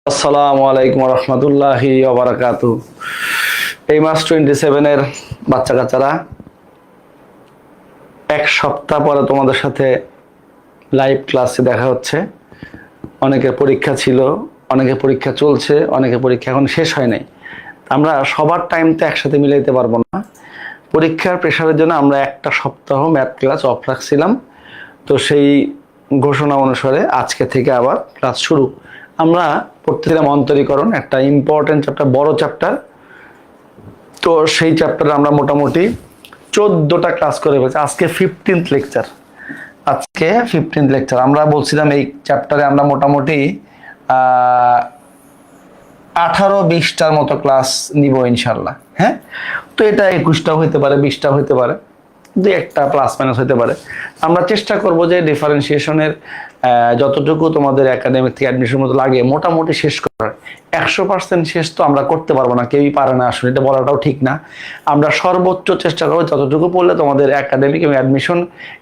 আসসালামু আলাইকুম রহমতুল্লাহি ওয়া এই মাস 27 এর বাচ্চা কাচ্চারা এক সপ্তাহ পরে তোমাদের সাথে লাইভ ক্লাসে দেখা হচ্ছে। অনেকের পরীক্ষা ছিল, অনেকের পরীক্ষা চলছে, অনেকের পরীক্ষা এখন শেষ হয় নাই। আমরা সবার টাইম তো একসাথে মিলাইতে পারবো না। পরীক্ষার প্রেশারের জন্য আমরা একটা সপ্তাহ ম্যাথ ক্লাস অফ রাখছিলাম। তো সেই ঘোষণা অনুসারে আজকে থেকে আবার ক্লাস শুরু। আমরা পড়তেছিলাম অন্তরীকরণ, একটা ইম্পর্টেন্ট চ্যাপ্টার, বড় চ্যাপ্টার। তো সেই চ্যাপ্টারে আমরা মোটামুটি 14টা ক্লাস করে ফেলছি। আজকে 15th লেকচার। আজকে 15th লেকচার। আমরা বলছিলাম এই চ্যাপ্টারে আমরা মোটামুটি 18-20টার মতো ক্লাস নিব ইনশাল্লাহ। হ্যাঁ, তো এটা 21টাও হইতে পারে, 20টাও হইতে পারে, দুই একটা প্লাস মাইনাস হতে পারে। আমরা চেষ্টা করব যে ডিফারেন্সিয়েশনের যতটুকু তোমাদের একাডেমিক থেকে অ্যাডমিশন মতো লাগে মোটামুটি শেষ করার। 100% শেষ তো আমরা করতে পারবো না, কেউই পারে না, আসলে এটা বলাটাও ঠিক না। আমরা সর্বোচ্চ চেষ্টা করবো যতটুকু পড়লে তোমাদের একাডেমিক এবং অ্যাডমিশন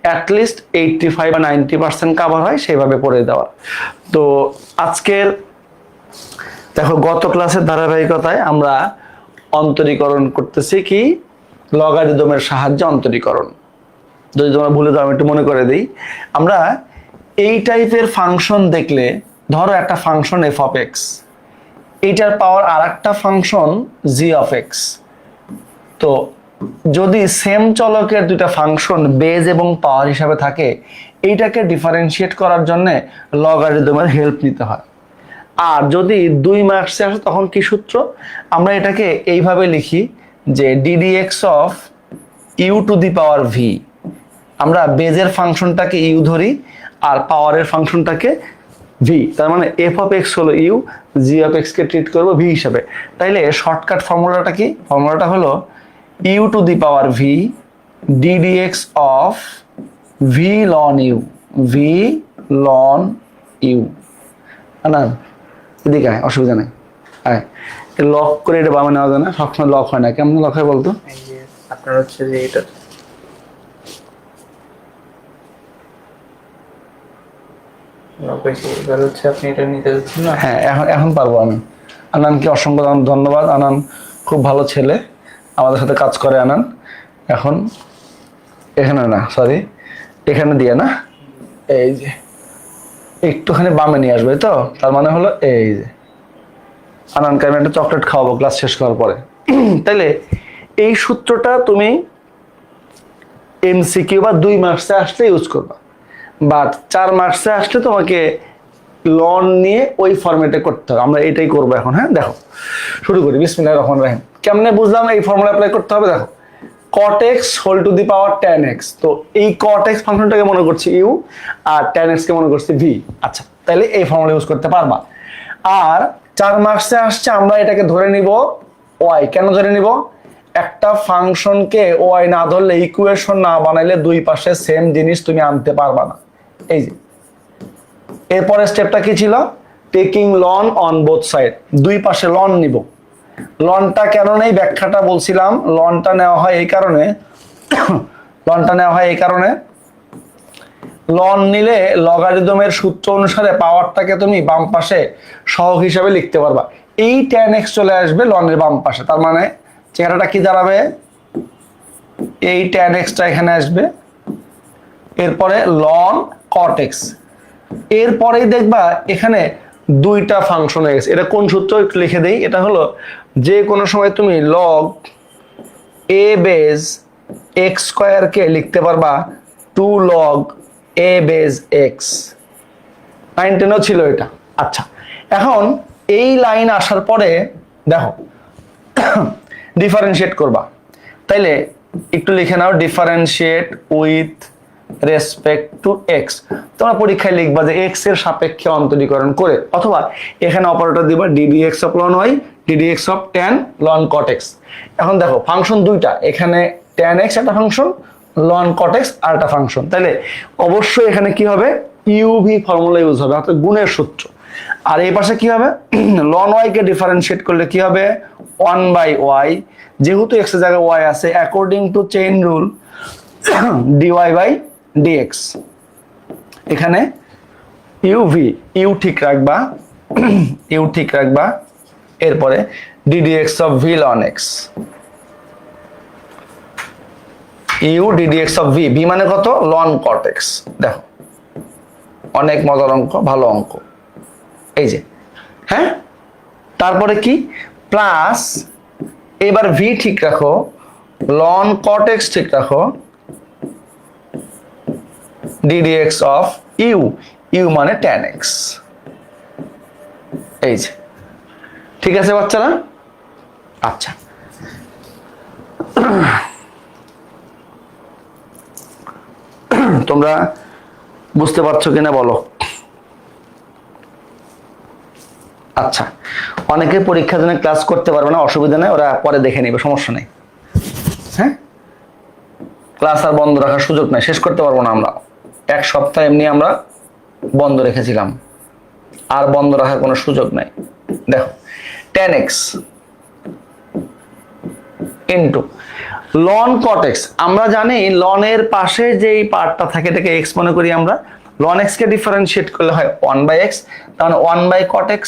অ্যাটলিস্ট 85 বা 90% কাভার হয় সেইভাবে পড়ে দেওয়া। তো আজকের দেখো, গত ক্লাসের ধারাবাহিকতায় আমরা অন্তরীকরণ করতেছি কি, লগারিদমের সাহায্যে অন্তরীকরণ। যদি তোমরা ভুলে যাও আমি একটু মনে করে দিই। আমরা এই টাইপের ফাংশন দেখলে, ধরো একটা ফাংশন এফ অফ এক্স, এইটার পাওয়ার আর একটা ফাংশন জি অফ এক্স। তো যদি সেম চলকের দুইটা ফাংশন বেজ এবং পাওয়ার হিসাবে থাকে, এইটাকে ডিফারেন্সিয়েট করার জন্য লগারিদমের হেল্প নিতে হয়। আর যদি 2 মার্কসে আসে তখন কি সূত্র? আমরা এটাকে এইভাবে লিখি যে d d x of u to the power v. আমরা বেজের ফাংশনটাকে ইউ ধরি আর পাওয়ারের ফাংশনটাকে ভি। তার মানে এফ অফ এক্স হলো ইউ, জি অফ এক্স কে ট্রিট করবো ভি হিসাবে। তাইলে শর্টকাট ফর্মুলাটা কি? ফর্মুলাটা হলো u to the power v d d x of v ln u, v ln u. না এদিকে আয়, অসুবিধা নেই, আয়। লক করে এটা বামে নেওয়া যায় না, সবসময় লক হয় না। কেমন লক হয় বলতো? আপনার হচ্ছে যে এটা এবার হচ্ছে আপনি এটা নিতে যাচ্ছেন না। হ্যাঁ, এখন পারবো আমি। আনানকে অসংখ্য ধন্যবাদ। আনান খুব ভালো ছেলে, আমাদের সাথে কাজ করে। আনান এখন এখানে না, সরি এখানে দিয়ে না, এই যে একটুখানি বামে নিয়ে আসবে। তো তার মানে হলো এই যে আনানকে আমি একটা চকলেট খাওয়াবো ক্লাস শেষ করার পরে। তাইলে এই সূত্রটা তুমি এমসিকিউ বা 2 মার্কসে আসলে ইউজ করবা, বাট 4 মার্কসে আসলে তোমাকে লন নিয়ে ওই ফরম্যাটে করতে হবে। আমরা এটাই করবো এখন। হ্যাঁ, দেখো শুরু করি। বিসমিল্লাহির রহমানির রহিম। কেমনে বুঝলাম এই ফর্মুলা অ্যাপ্লাই করতে হবে? দেখো, cot x whole to the power tan x। তো এই cot x ফাংশনটাকে মনে করছি ইউ আর tan x কে মনে করছি ভি। আচ্ছা, তাহলে এই ফর্মুলা ইউজ করতে পারবা। আর 4 মার্কসে আসছে আমরা এটাকে ধরে নিব y। কেন ধরে নিব? একটা ফাংশনকে y না ধরলে, ইকুয়েশন না বানাইলে দুই পাশে সেম জিনিস তুমি আনতে পারবা না। এই যে এরপরে স্টেপটা কি ছিল? Taking ln on both side. দুই পাশে লন নিব। লনটা কেন নেই ব্যাখ্যাটা বলছিলাম। লনটা নেওয়া হয় এই কারণে লন নিলে লগারিদমের সূত্র অনুসারে পাওয়ারটাকে তুমি বাম পাশে সহগ হিসাবে লিখতে পারবা। এই tan x চলে আসবে লনের বাম পাশে। তার মানে চেহারাটা কি দাঁড়াবে? এই tan x টা এখানে আসবে, এরপরে লন cot x। এরপরেই দেখবা এখানে দুইটা ফাংশন হয়ে গেছে। এটা কোন সূত্র একটু লিখে দেই। এটা হলো যে কোনো সময় তুমি লগ এ বেজ এক্স স্কোয়ার কে লিখতে পারবা 2 লগ এ বেজ এক্স। 9-10 ছিল এটা। আচ্ছা, এখন এই লাইন আসার পরে দেখো ডিফারেন্সিয়েট করবা। তাইলে একটু লিখে নাও differentiate with respect to x. তোমরা পরীক্ষায় লিখবা যে এক্স এর সাপেক্ষে অন্তরীকরণ করে, অথবা এখানে অপারেটর দিবা d d x of ln y d d x of tan ln cot x। এখন দেখো ফাংশন দুইটা, এখানে tan x একটা ফাংশন, লন cot x আর একটা ফাংশন। তাহলে অবশ্যই এখানে কি হবে? ইউভি ফর্মুলা ইউজ হবে, অর্থাৎ গুণের সূত্র। আর এই পাশে কি হবে? লন ওয়াই কে ডিফারেন্সিয়েট করলে কি হবে? 1/y। যেহেতু x এর জায়গায় y আছে, according to chain rule dy by dx। এখানে ইউ ঠিক রাখবা, ইউ ঠিক রাখবা, এরপরে ddx of v ln x, u ddx of v, v মানে কত, লন কট এক্স। দেখো অনেক মজার অঙ্ক, ভালো অঙ্ক, এই যে, হ্যাঁ। তারপরে কি, প্লাস, এবার ভি ঠিক রাখো, লন কট এক্স ঠিক রাখো, ddx অফ ইউ, ইউ মানে tan x, এই যে, ঠিক আছে বাচ্চারা? আচ্ছা, তোমরা বুঝতে পারছো কিনা বলো? আচ্ছা, অনেকে পরীক্ষার জন্য ক্লাস করতে পারবে না, অসুবিধা নেই, ওরা পরে দেখে নেবে, সমস্যা নেই। হ্যাঁ, ক্লাস আর বন্ধ রাখার সুযোগ নাই, শেষ করতে পারবো না আমরা। এক সপ্তাহ এমনি আমরা বন্ধ রেখেছিলাম, আর বন্ধ রাখার কোনো সুযোগ নাই। দেখো tan x into loan cot x, আমরা জানি লনের পাশে যেই পার্টটা থাকে এটাকে এক্স মনে করি আমরা, লন এক্স কে ডিফারেন্সিয়েট করলে হয় 1/x, তাহলে 1/cot x,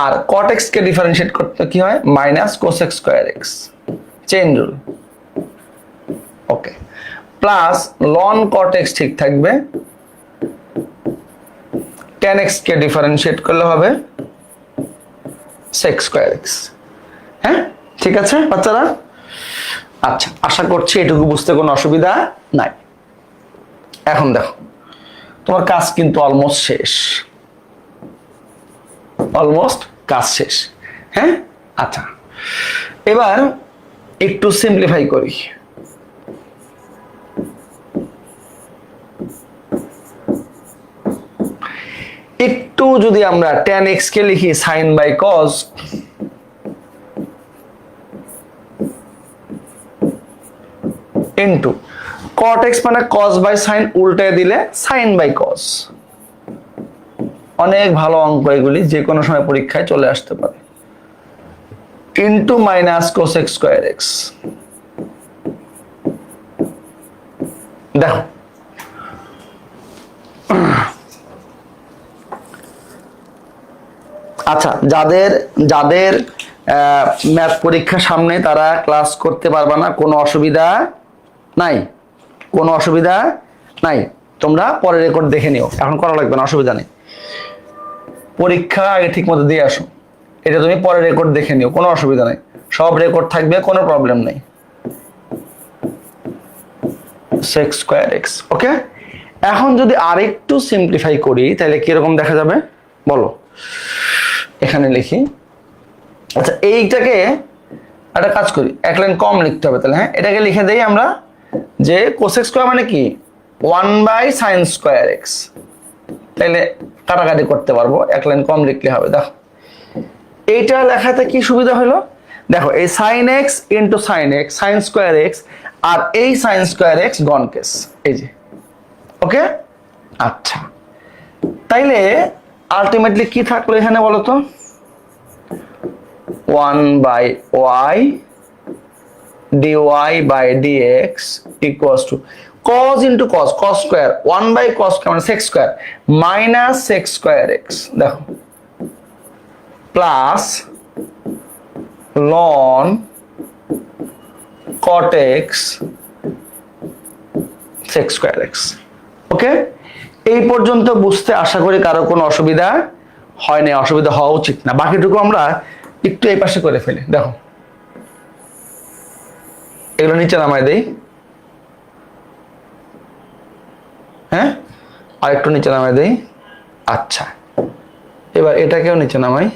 আর cot x কে ডিফারেন্সিয়েট করতে কি হয়, minus cos x square x, chain rule. Okay, plus ln cot x ঠিক থাকবে, tan x কে ডিফারেন্সিয়েট করলে হবে sec স্কয়ার x। হ্যাঁ, ঠিক আছে বাচ্চারা? আচ্ছা, আশা করছি এটুকু বুঝতে কোনো অসুবিধা নাই। এখন দেখো, তোমার কাজ কিন্তু অলমোস্ট শেষ, অলমোস্ট কাজ শেষ। হ্যাঁ, আচ্ছা, এবার একটু সিম্পলিফাই করি। একটু যদি আমরা tan x কে লিখি sin by cos, into cot x মানে cos বাই sin, উল্টে দিলে sin বাই cos। অনেক ভালো অঙ্ক এগুলি, যে কোনো সময় পরীক্ষায় চলে আসতে পারে, into minus cos x square x। দেখো আচ্ছা, যাদের যাদের ম্যাথ পরীক্ষা সামনে তারা ক্লাস করতে পারবে না, কোনো অসুবিধা নাই, কোনো অসুবিধা নাই, তোমরা পরে রেকর্ড দেখে নিও, এখন করা লাগবে না, অসুবিধা নেই। পরীক্ষা আগে ঠিক মতো দিয়ে আসো, এটা তুমি পরে রেকর্ড দেখে নিও, কোনো অসুবিধা নেই, সব রেকর্ড থাকবে, কোনো প্রবলেম নেই। sec square x। ওকে, এখন যদি আরেকটু সিম্পলিফাই করি তাহলে কিরকম দেখা যাবে বলো, এখানে লিখি। আচ্ছা, এইটাকে একটা কাজ করি, এক লাইন কম লিখতে হবে তাহলে। হ্যাঁ, এটাকে লিখে দেই আমরা যে cos x স্কয়ার মানে কি 1/sin স্কয়ার x, তাইলে কাটাকাটি করতে পারবো, এক লাইন কম লিখলে হবে। দেখো এইটা লেখাতে কি সুবিধা হলো, দেখো এই sin x into sin x, sin square x, আর এই sin স্কয়ার x গন কেস, এই যে। ওকে, আচ্ছা, তাইলে আলটিমেটলি কি থাকলো এখানে বলো তো, 1/y dy by dx equals to cos into cos, cos square, 1/cos মানে sec square minus sec square x, দেখো, plus ln cot x sec square x। ওকে, এই পর্যন্ত বুঝতে আশা করি কারো কোনো অসুবিধা হয় না, অসুবিধা হওয়া উচিত না। বাকিটুকু আমরা একটু এই পাশে করে ফেলি। দেখো এগুলো নিচে নামাই দেই, হ্যাঁ, আর একটু নিচে নামাই দেই। আচ্ছা, এবার এটাকেও নিচে নামাই।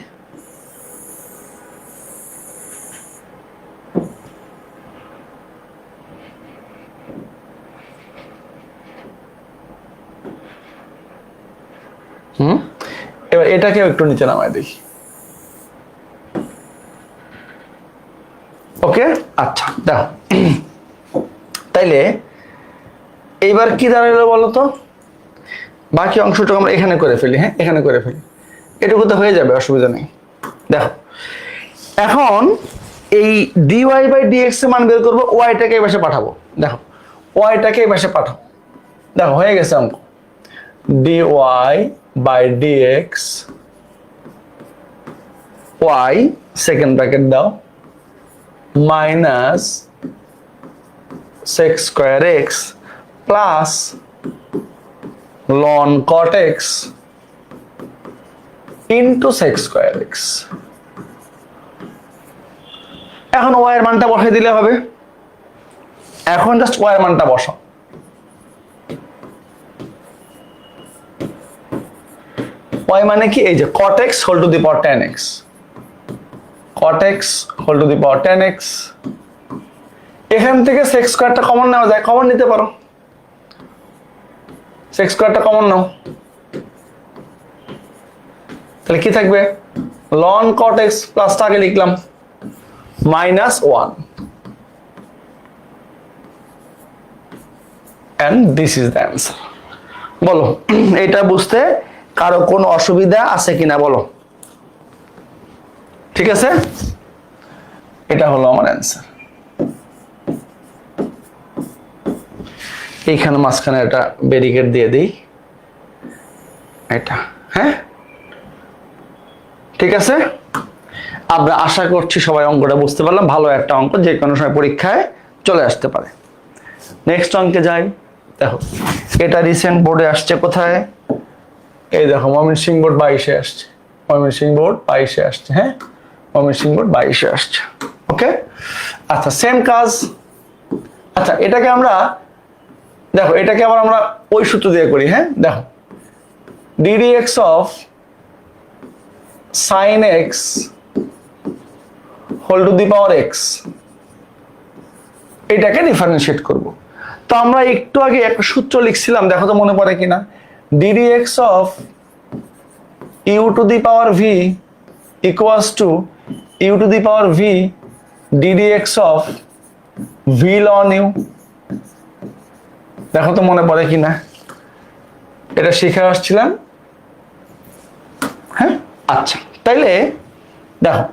এবার এটাকেও একটু নিচে নামাই দিই। ওকে, আচ্ছা, দেখো তাইলে এইবার কি দাঁড়ালো বলো তো, বাকি অংশটুকু আমরা এখানে করে ফেলি। হ্যাঁ, এখানে করে ফেলি, এটুকু তো হয়ে যাবে, অসুবিধা নেই। দেখো এখন এই dy বাই dx এর মান বের করবো, ওয়াইটাকে এই পাশে পাঠাবো। দেখো ওয়াইটাকে এই পাশে পাঠাবো, দেখো হয়ে গেছে অঙ্ক, dy by dx y second bracket দাও minus sec square x plus ln cot x into sec square x. এখন ওয়াই এর মানটা বসাই দিলে হবে। এখন জাস্ট ওয়াই এর মানটা বসাও। ওয়াই মানে কি? এই যে cot x whole to the power 10x, cot x whole to the power 10x। এখান থেকে সেক্স স্কয়ারটা কমন নেওয়া যায়, কমন নিতে পারো। সেক্স স্কয়ারটা কমন নাও, তাহলে কি থাকবে? ln cot x প্লাসটা আগে লিখলাম minus 1 and this is the answer. বলো এটা বুঝতে কারো কোনো অসুবিধা আছে কিনা বলো। ঠিক আছে, এটা হলো আমার অ্যান্সার। এইখানে মাঝখানে একটা ব্যারিকেড দিয়ে দিই, এটা। হ্যাঁ, ঠিক আছে। আমরা আশা করছি সবাই অঙ্কটা বুঝতে পারলাম। ভালো একটা অঙ্ক, যে কোনো সময় পরীক্ষায় চলে আসতে পারে। নেক্সট অঙ্কে যাই। দেখো এটা রিসেন্ট বোর্ডে আসছে কোথায়? এই দেখো ময়মনসিংহ বোর্ড 22-এ আসছে, ময়মনসিংহ বোর্ড 22-এ আসছে। হ্যাঁ, ময়মনসিংহ বোর্ড 22-এ আসছে। ওকে, আচ্ছা সেম কাজ। আচ্ছা এটাকে আমরা দেখো, এটাকে আবার আমরা ওই সূত্র দিয়ে করি। হ্যাঁ, দেখো ddx of sin x whole to the power x, এটাকে ডিফারেন্সিয়েট করব। তো আমরা একটু আগে একটা সূত্র লিখছিলাম, দেখো তো মনে পড়ে কিনা? ddx of u two the power v equals to u two the power v ddx of v ln u। দেখো তো মনে পড়ে কিনা? এটা শিখে আসছিলাম। হ্যাঁ, আচ্ছা তাইলে দেখো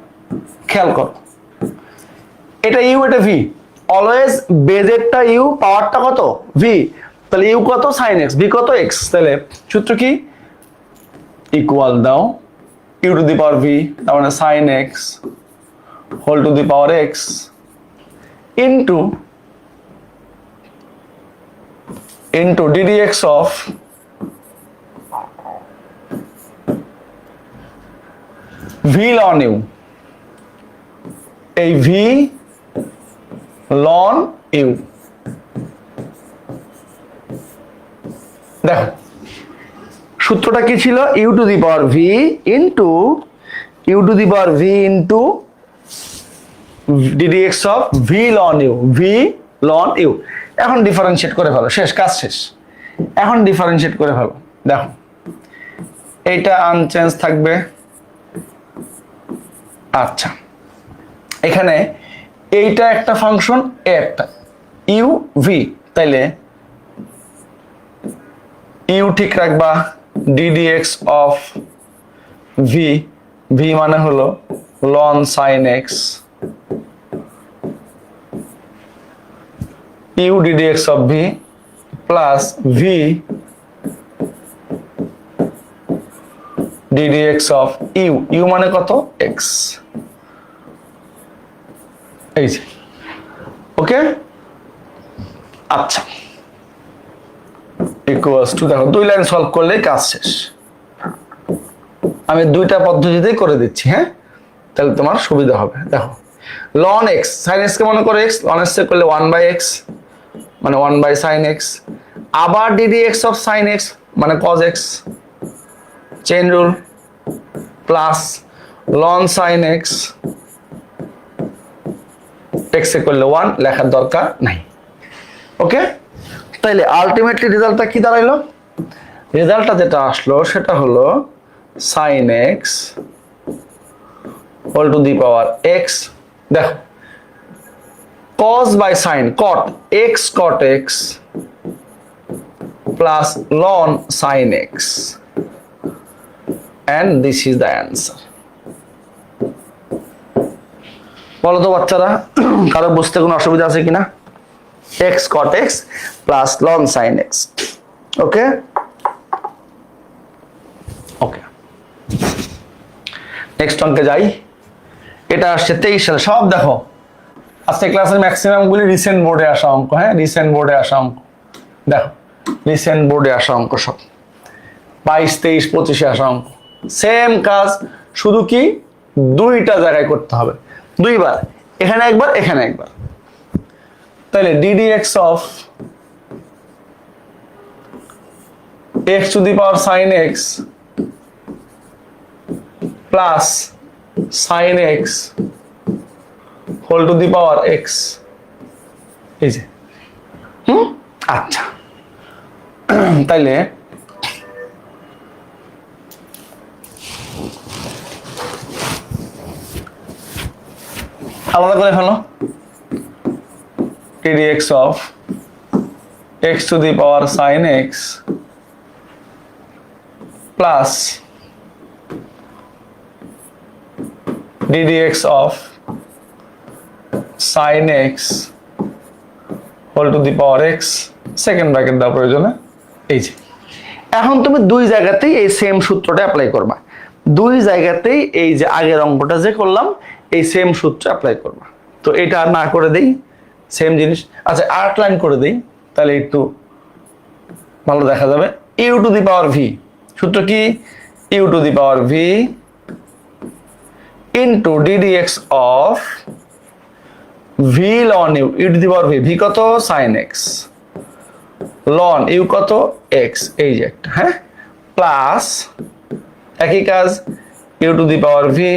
খেয়াল করো, এটা ইউ এটা ভি, অলওয়েজ বেজেরটা ইউ পাওয়ারটা কত ভি, তাহলে ইউ কত সাইন এক্স, ভি কত এক্স। তাহলে সূত্র কি? ইকুয়াল দাও u to the power v, তার মানে sine x whole to the power x into ddx of v ln u. এই ভি লন ইউ, দেখো সূত্রটা কি ছিল? U to the power v into u to the power v into ddx of v ln u, v ln u. এখন differentiate করে ফেলো, শেষ, কাজ শেষ। এখন ডিফারেন্সিয়েট করে ফেলো। দেখো এইটা আনচেঞ্জ থাকবে। আচ্ছা এখানে এইটা একটা ফাংশন, একটা ইউ ভি, তাইলে ইউ ঠিক রাখবা, ddx অফ ভি, ভি মানে হলো ln sine x, u ddx of v plus v ddx of u, u মানে কত এক্স। এই যে ওকে, আচ্ছা ইকুয়ালস টু, দেখো 2 লাইন সলভ করলে কাজ শেষ। আমি 2টা পদ্ধতিতেই করে দিচ্ছি। হ্যাঁ, তাহলে তোমার সুবিধা হবে। দেখো লন এক্স, সাইন এক্স কে মনে করো এক্স, লন এক্স করলে 1/x মানে 1/sin x, আবার ddx অফ sin x মানে cos x, chain rule, plus loan sin x, x এ করলে 1, লেখার দরকার নাই। ওকে, তাইলে আলটিমেটলি রেজাল্টটা কি দাঁড়াইলো? রেজাল্টটা যেটা আসলো সেটা হলো sin x whole to the power x। দেখো cos by sin, cot x plus ln sin x, and this is the answer. বলো তো বাচ্চারা, কারো বুঝতে কোনো অসুবিধা আছে কিনা? x cot x plus ln sin x। ওকে, নেক্সট অঙ্কে যাই। এটা আসছে 23 সালে, সব দেখো আজকে ক্লাসের ম্যাক্সিমাম গুলি রিসেন্ট বোর্ডে আসা অঙ্ক। হ্যাঁ, রিসেন্ট বোর্ডে আসা অঙ্ক দেখো, রিসেন্ট বোর্ডে আসা অঙ্ক সব 22, 23, 25-এ আসা অঙ্ক। সেম কাজ, শুধু কি দুইটা জায়গায় করতে হবে, দুইবার, এখানে একবার এখানে একবার। তাহলে ddx of x to the power sin x plus sin x whole to the power x, এই যে আচ্ছা। তাইলে আলাদা করে ফেলো, ddx of x to the power sin x plus ddx of sin x whole to the power x, second bracket দেওয়া প্রয়োজনে। এই যে এখন তুমি দুই জায়গাতেই এই সেম সূত্রটা অ্যাপ্লাই করবা, দুই জায়গাতেই এই যে আগের অঙ্কটা যে করলাম এই সেম সূত্র অ্যাপ্লাই করবা। তো এটা আর না করে দেই, সেম জিনিস। আচ্ছা, আর্ট লাইন করে দেই, তাহলে একটু ভালো দেখা যাবে। U to the power v, সূত্র কি? U to the power v into ddx of v ln u, u to the power v, v কত? সাইন এক্স, লন ইউ কত? এক্স, এই যে একটা, হ্যাঁ, প্লাস একই কাজ u to the power v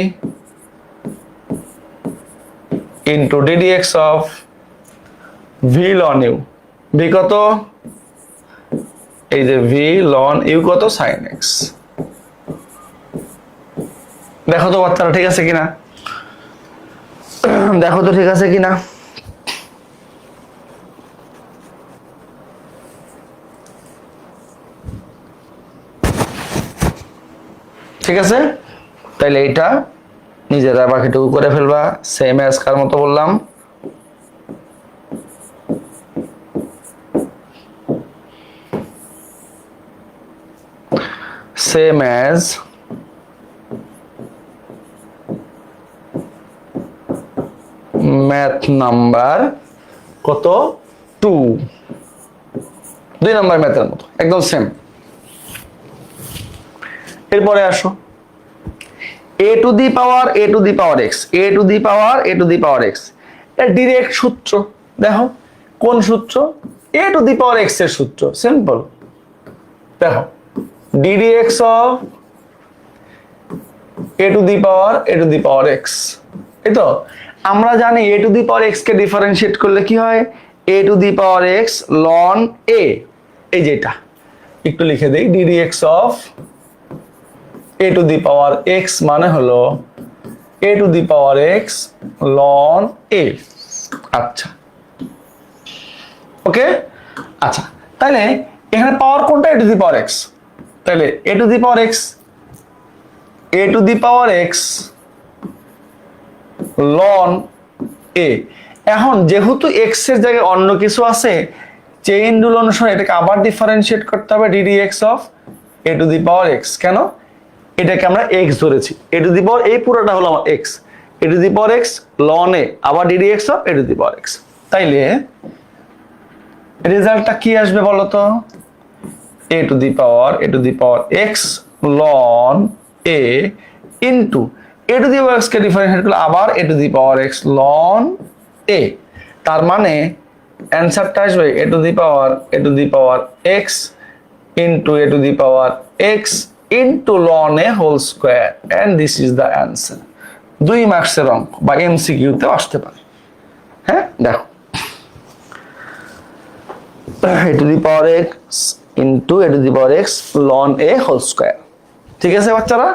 into ddx of v ln u, v কত? এই যে ভি লন ইউ কত? Sine x. দেখো তো বাচ্চারা ঠিক আছে কিনা, দেখো তো ঠিক আছে কিনা। ঠিক আছে, তাইলে এটা নিজেরা বাকিটুকু করে ফেলবা, সেম অ্যাজ কার মতো বললাম, সেম অ্যাজ ম্যাথ নাম্বার কত? 2, 2 নম্বর ম্যাথের মতো একদম সেম। এরপরে আসো a to the power a to the power x, a to the power a to the power x, এটা ডিরেক্ট সূত্র। দেখো কোন সূত্র? a to the power x এর সূত্র, সিম্পল। দেখো ddx of a to the power a to the power x, এই তো আমরা জানি a to the power x কে ডিফারেন্সিয়েট করলে কি হয়? a to the power x ln a, এই যেটা একটু লিখে দেই, ddx of a to the power x মানে হলো a to the power x ln a। আচ্ছা, ওকে, আচ্ছা, তাহলে এখানে পাওয়ার কোনটা? a to the power x, তাহলে a to the power x, a to the power x ln a। এখন যেহেতু x এর জায়গায় অন্য কিছু আছে, চেইন রুল অনুসারে এটাকে আবার ডিফারেন্সিয়েট করতে হবে, ddx of a to the power x। কেন? এটাকে আমরা x ধরেছি, a টু দি পাওয়ার, এই পুরোটা হলো আমার x, a to the power x ln a, আবার ddx of a to the power x। তাইলে রেজাল্টটা কি আসবে বলো তো? a to the power x ln a into a to the power x কে ডিফারেন্সিয়েট করলে আবার a to the power x ln a। তার মানে অ্যানসারটা আসবে a to the power x into a to the power x into ln a whole square, and this is the answer. 2 মার্কসের অঙ্ক বা এমসিকিউ তে আসতে পারে। হ্যাঁ, দেখো a to the power x into a to the power x ln a whole square. ঠিক আছে বাচ্চারা,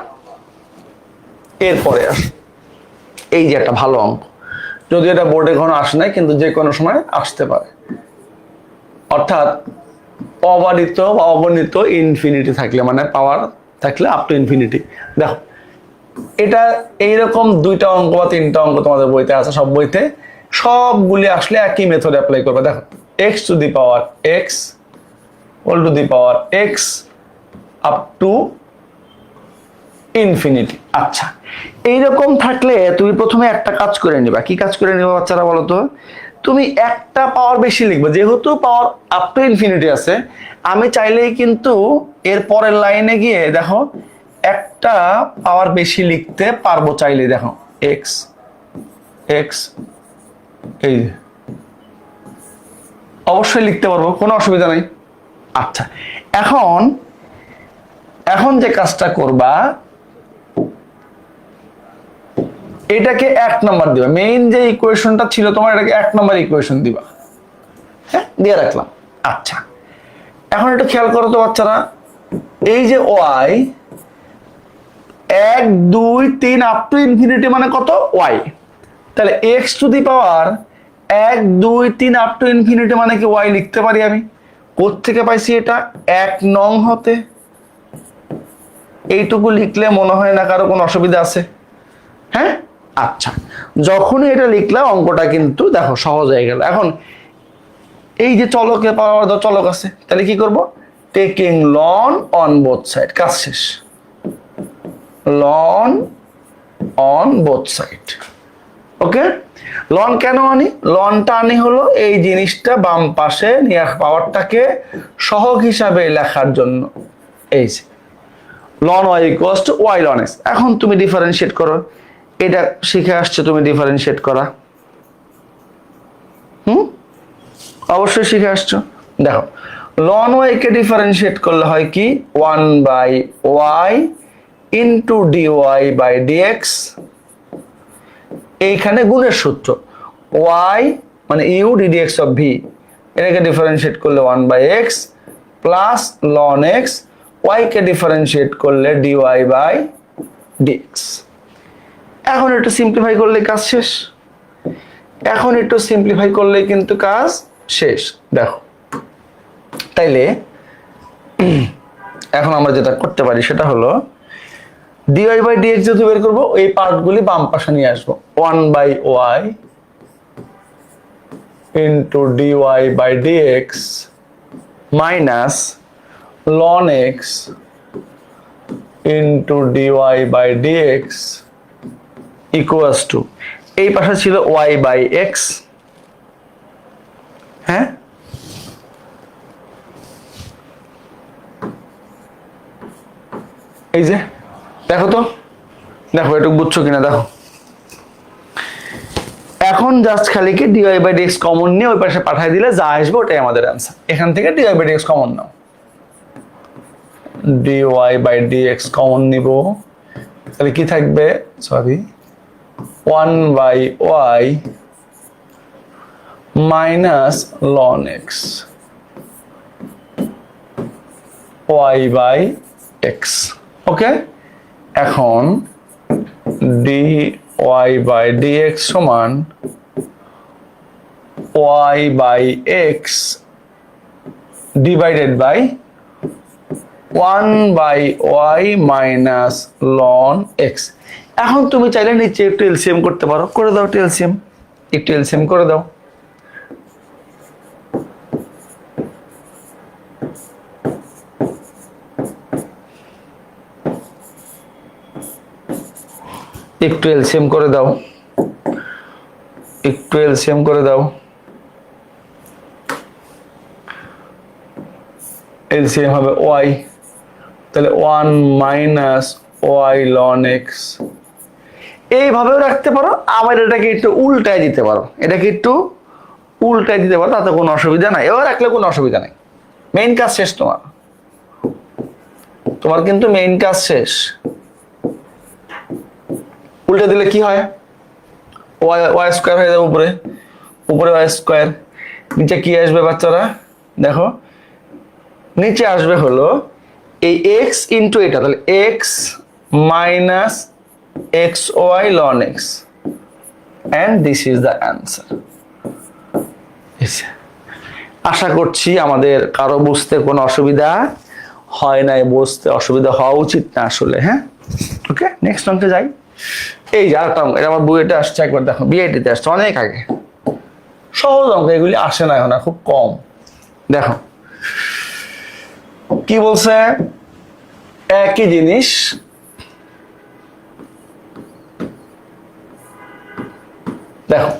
এরপরে আস, এই যে একটা ভালো অঙ্ক, যদি এটা বোর্ডে কখনো আসে নাই কিন্তু যে কোনো সময় আসতে পারে, অর্থাৎ অবারিত বা অগণিত ইনফিনিটি থাকলে, মানে পাওয়ার থাকলে আপ টু ইনফিনিটি। দেখো এটা এইরকম 2টা অঙ্ক বা 3টা অঙ্ক তোমাদের বইতে আছে, সব বইতে, সবগুলি আসলে একই মেথড অ্যাপ্লাই করবে। দেখো x to the power x whole to the power x up to infinity. আচ্ছা, এইরকম থাকলে তুমি প্রথমে একটা কাজ করে নিবা। কি কাজ করে নিবা বাচ্চারা বলো তো? তুমি একটা পাওয়ার বেশি লিখবে, যেহেতু পাওয়ার আপ টু ইনফিনিটি আছে। আমি চাইলেই কিন্তু এর পরের লাইনে গিয়ে দেখো একটা পাওয়ার বেশি লিখতে পারবো চাইলে। দেখো এক্স এক্স, এই অবশ্যই লিখতে পারবো, কোনো অসুবিধা নাই। আচ্ছা, এখন এখন যে কাজটা করবা, এটাকে 1 নাম্বার দিবা। মেইন যে ইকুয়েশনটা ছিল তোমার, এটাকে 1 নাম্বার ইকুয়েশন দিবা। হ্যাঁ, দিয়ে রাখলাম। আচ্ছা, এখন একটু খেয়াল করো তো বাচ্চারা, এই যে ওয়াই 1 2 3 আপ টু ইনফিনিটি মানে কত? ওয়াই। তাহলে x to the power 1 2 3 up to infinity মানে কি ওয়াই লিখতে পারি আমি। কোত্থেকে পাইছি এটা? 1 নং হতে। এইটুকু লিখলে মনে হয় না কারো কোনো অসুবিধা আছে? হ্যাঁ। আচ্ছা, যখনই এটা লিখলাম অঙ্কটা কিন্তু দেখো সহজ হয়ে গেল। এখন এই যে চলকের পাওয়ার চলক আছে, তাহলে কি করব? Taking ln on both side, কাজ শেষ। Ln on both side. Okay, ln কেন আনি? লনটা আনি হলো এই জিনিসটা বাম পাশে নিয়ে পাওয়ারটাকে সহগ হিসাবে লেখার জন্য। এই যে ln y equals to y ln x. এখন তুমি ডিফারেন্সিয়েট করো। এটা শিখে আসছো তুমি ডিফারেন্সিয়েট করা। অবশ্যই শিখে আসছো। দেখো লন ওয়াই কে ডিফারেন্সিয়েট করলে হয় কি? 1 by y into dy by dx. এইখানে গুণের সূত্র, ওয়াই মানে ইউ ডিডিএক্স অফ ভি, এটাকে ডিফারেন্সিয়েট করলে 1 by x plus ln x, y কে ডিফারেন্সিয়েট করলে ডিওয়াই বাই ডিএক্স। এখন একটু সিম্পলিফাই করলে কাজ শেষ। এখন একটু সিম্পলিফাই করলে কিন্তু কাজ শেষ। দেখো, তাইলে এখন আমরা যেটা করতে পারি সেটা হলো ডিওয়াই বাই ডিএক্স যেহেতু বের করবো, এই পার্টগুলি বাম পাশে নিয়ে আসবো। 1 by y into dy by dx minus ln x into dy by dx equals to, এই পাশে ছিল ওয়াই বাই এক্স। হ্যাঁ, এই যে দেখো তো, দেখো একটু বুঝছো কিনা দেখো। এখন জাস্ট খালি কি ডিওয়াই বাই ডিএক্স কমন নিয়ে ওই পাশে পাঠিয়ে দিলে যা আসবে ওটাই আমাদের অ্যান্সার। এখান থেকে ডিওয়াই বাই ডিএক্স কমন নাও, ডিওয়াই বাই ডিএক্স কমন নিব, তাহলে কি থাকবে? Sorry, 1 by y minus ln x y by x. Okay, এখন ডি ওয়াই বাই ডিএক্স সমান y by x divided by 1 by y minus ln x. এখন তুমি চাইলে নিচে একটু এলসিএম করতে পারো, করে দাও একটু এলসিএম, একটু এলসিএম করে দাও। একটু এলসিএম করে দাও, একটু এলসিএম করে দাও। এলসিএম হবে ওয়াই, তাহলে 1 মাইনাস ওয়াই লন এক্স। এইভাবেও রাখতে পারো, আবার এটাকে একটু উল্টায় দিতে পারো, এটাকে একটু উল্টায় দিতে পারো, তাতে কোনো অসুবিধা নাই। এবার রাখলে কোনো অসুবিধা নাই। মেইন কাজ শেষ তোমার, তোমার কিন্তু মেইন কাজ শেষ। উল্টে দিলে কি হয়? ওয়াই ওয়াই স্কোয়ার হয়ে যাবে উপরে, উপরে ওয়াই স্কোয়ার। নিচে কি আসবে বাচ্চারা? দেখো নিচে আসবে হলো এই এক্স ইন্টু এটা, তাহলে x minus x y ln x, and this is the answer. আশা করছি আমাদের কারো বুঝতে কোনো অসুবিধা হয় নাই, বুঝতে অসুবিধা হওয়া উচিত না আসলে। হ্যাঁ, ওকে, নেক্সট অঙ্কে যাই। এই যে আরেকটা অঙ্ক, এটা আমার বইয়েতে আসছে, একবার দেখো বিআইটিতে আসছে অনেক আগে। সহজ অঙ্ক, এগুলি আসে না এখন, খুব কম। দেখো কি বলছে, একই জিনিস দেখো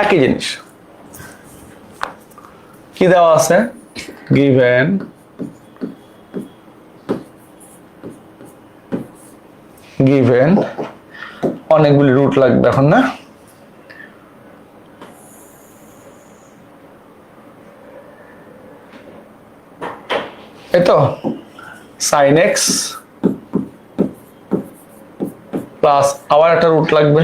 একই জিনিস কি দেওয়া আছে, গিভেন অনেকগুলি রুট লাগবে এখন না, এই তো sin x প্লাস আবার একটা রুট লাগবে,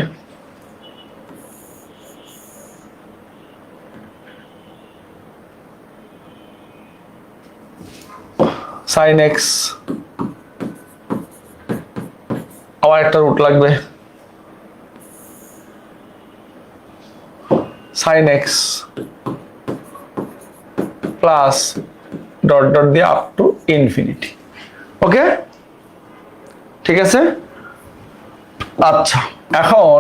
sin x আবার একটা রুট লাগবে, sin x plus dot dot দিয়ে আপ টু ইনফিনিটি। ওকে, ঠিক আছে। আচ্ছা এখন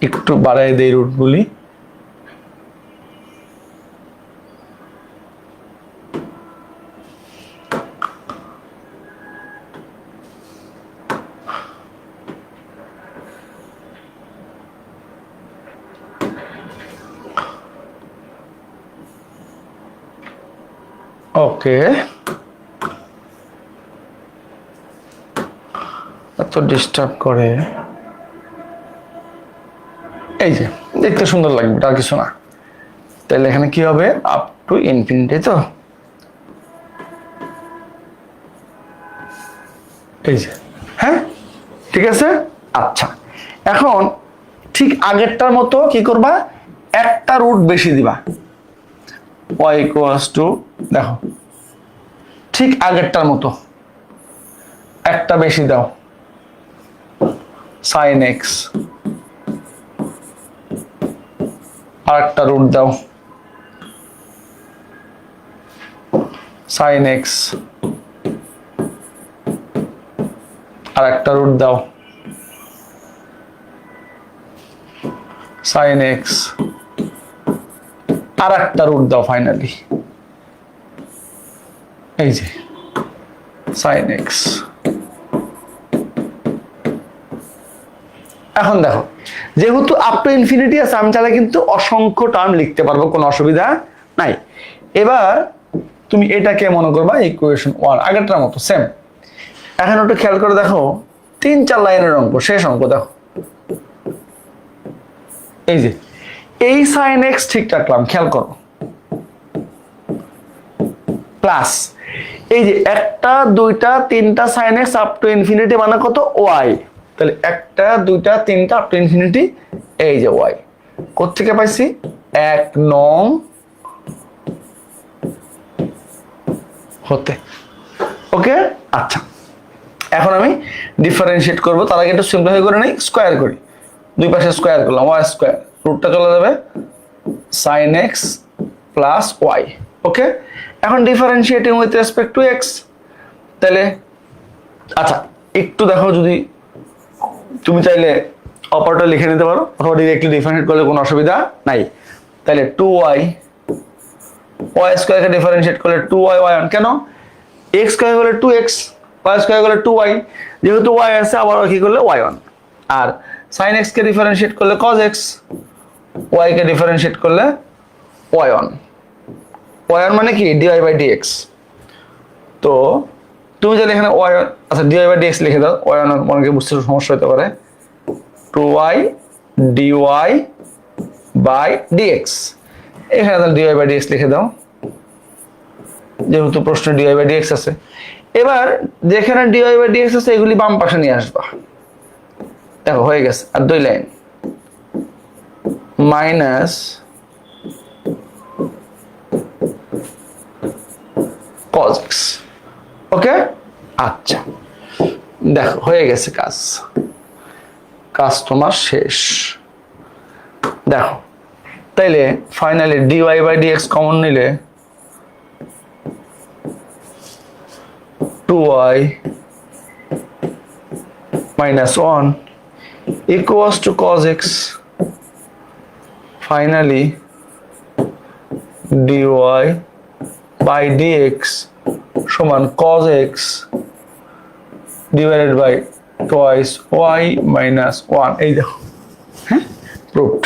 একটু বাড়াই দেই রুটগুলি, ওকে এত ডিস্টার্ব করে, এই যে দেখতে সুন্দর লাগবে আর কিছু না, তাহলে এখানে কি হবে আপ টু ইনফিনিটি, তো এই যে হ্যাঁ ঠিক আছে। আচ্ছা এখন ঠিক আগেরটার মতো কি করবা, একটা রুট বেশি দিবা, y ইকুয়ালস টু দেখো ঠিক আগেরটার মতো একটা বেশি দাও, sin x আর একটা রুট দাও, sin x আর একটা রুট দাও, sin x আর একটা রুট দাও, ফাইনালি এই যে sin x। এখন দেখো যেহেতু আপ টু ইনফিনিটি আছে, আমি চাইলে কিন্তু অসংখ্য টার্ম লিখতে পারবো, কোনো অসুবিধা নাই। এবার তুমি এটাকে মনে করবা ইকুয়েশন 1, আগেরটার মতো সেম। এখন একটু খেয়াল করে দেখো 3-4 লাইনের অঙ্ক, শেষ অঙ্ক দেখো, এই যে এই sin x ঠিক রাখলাম, খেয়াল করো, প্লাস এই যে একটা দুইটা তিনটা sin x up to infinity মানে কত y, তাহলে একটা দুইটা তিনটা আপ টু ইনফিনিটি, এই যে y কোত্থেকে পাইছি 1 নং হতে। ওকে আচ্ছা এখন আমি ডিফারেন্সিয়েট করব, তার আগে একটু সিম্পলিফাই করে নেই, স্কয়ার করি, দুই পাশে স্কয়ার করলাম, y স্কয়ার, রুটটা চলে যাবে sin x প্লাস y। ওকে এখন differentiating with respect two x, তাহলে আচ্ছা একটু দেখো, যদি তুমি চাইলে অপারেটর লিখে নিতে পারো অথবা ডাইরেক্টলি ডিফারেন্সিয়েট করলে কোনো অসুবিধা নাই। তাহলে 2y y স্কয়ারকে ডিফারেন্সিয়েট করলে 2y y1, কেন x স্কয়ার হলে 2x, y স্কয়ার হলে 2y, যেহেতু y আছে আবার কি করলে y1, আর sin x কে ডিফারেন্সিয়েট করলে cos x, y কে ডিফারেন্সিয়েট করলে y1, y1 মানে কি dy বাই dx। তো তুমি যদি এখানে y, আচ্ছা dy বাই dx লিখে দাও, y1 মনে বুঝতে সমস্যা হতে পারে, 2y dy বাই dx, এখানে তাহলে dy বাই dx লিখে দাও, যেহেতু প্রশ্নে dy বাই dx আছে। এবার যেখানে dy বাই dx আছে এগুলি বাম পাশে নিয়ে আসবা, দেখো হয়ে গেছে, আর দুই line minus cos x। Okay আচ্ছা দেখো হয়ে গেছে, কাজ তোমার শেষ। দেখো তাইলে finally dy by dx common নিলে 2y minus 1 equals to cos x, finally dy by dx সমান cos x divided by twice y minus 1, এই দেখো, হ্যাঁ, প্রুভড।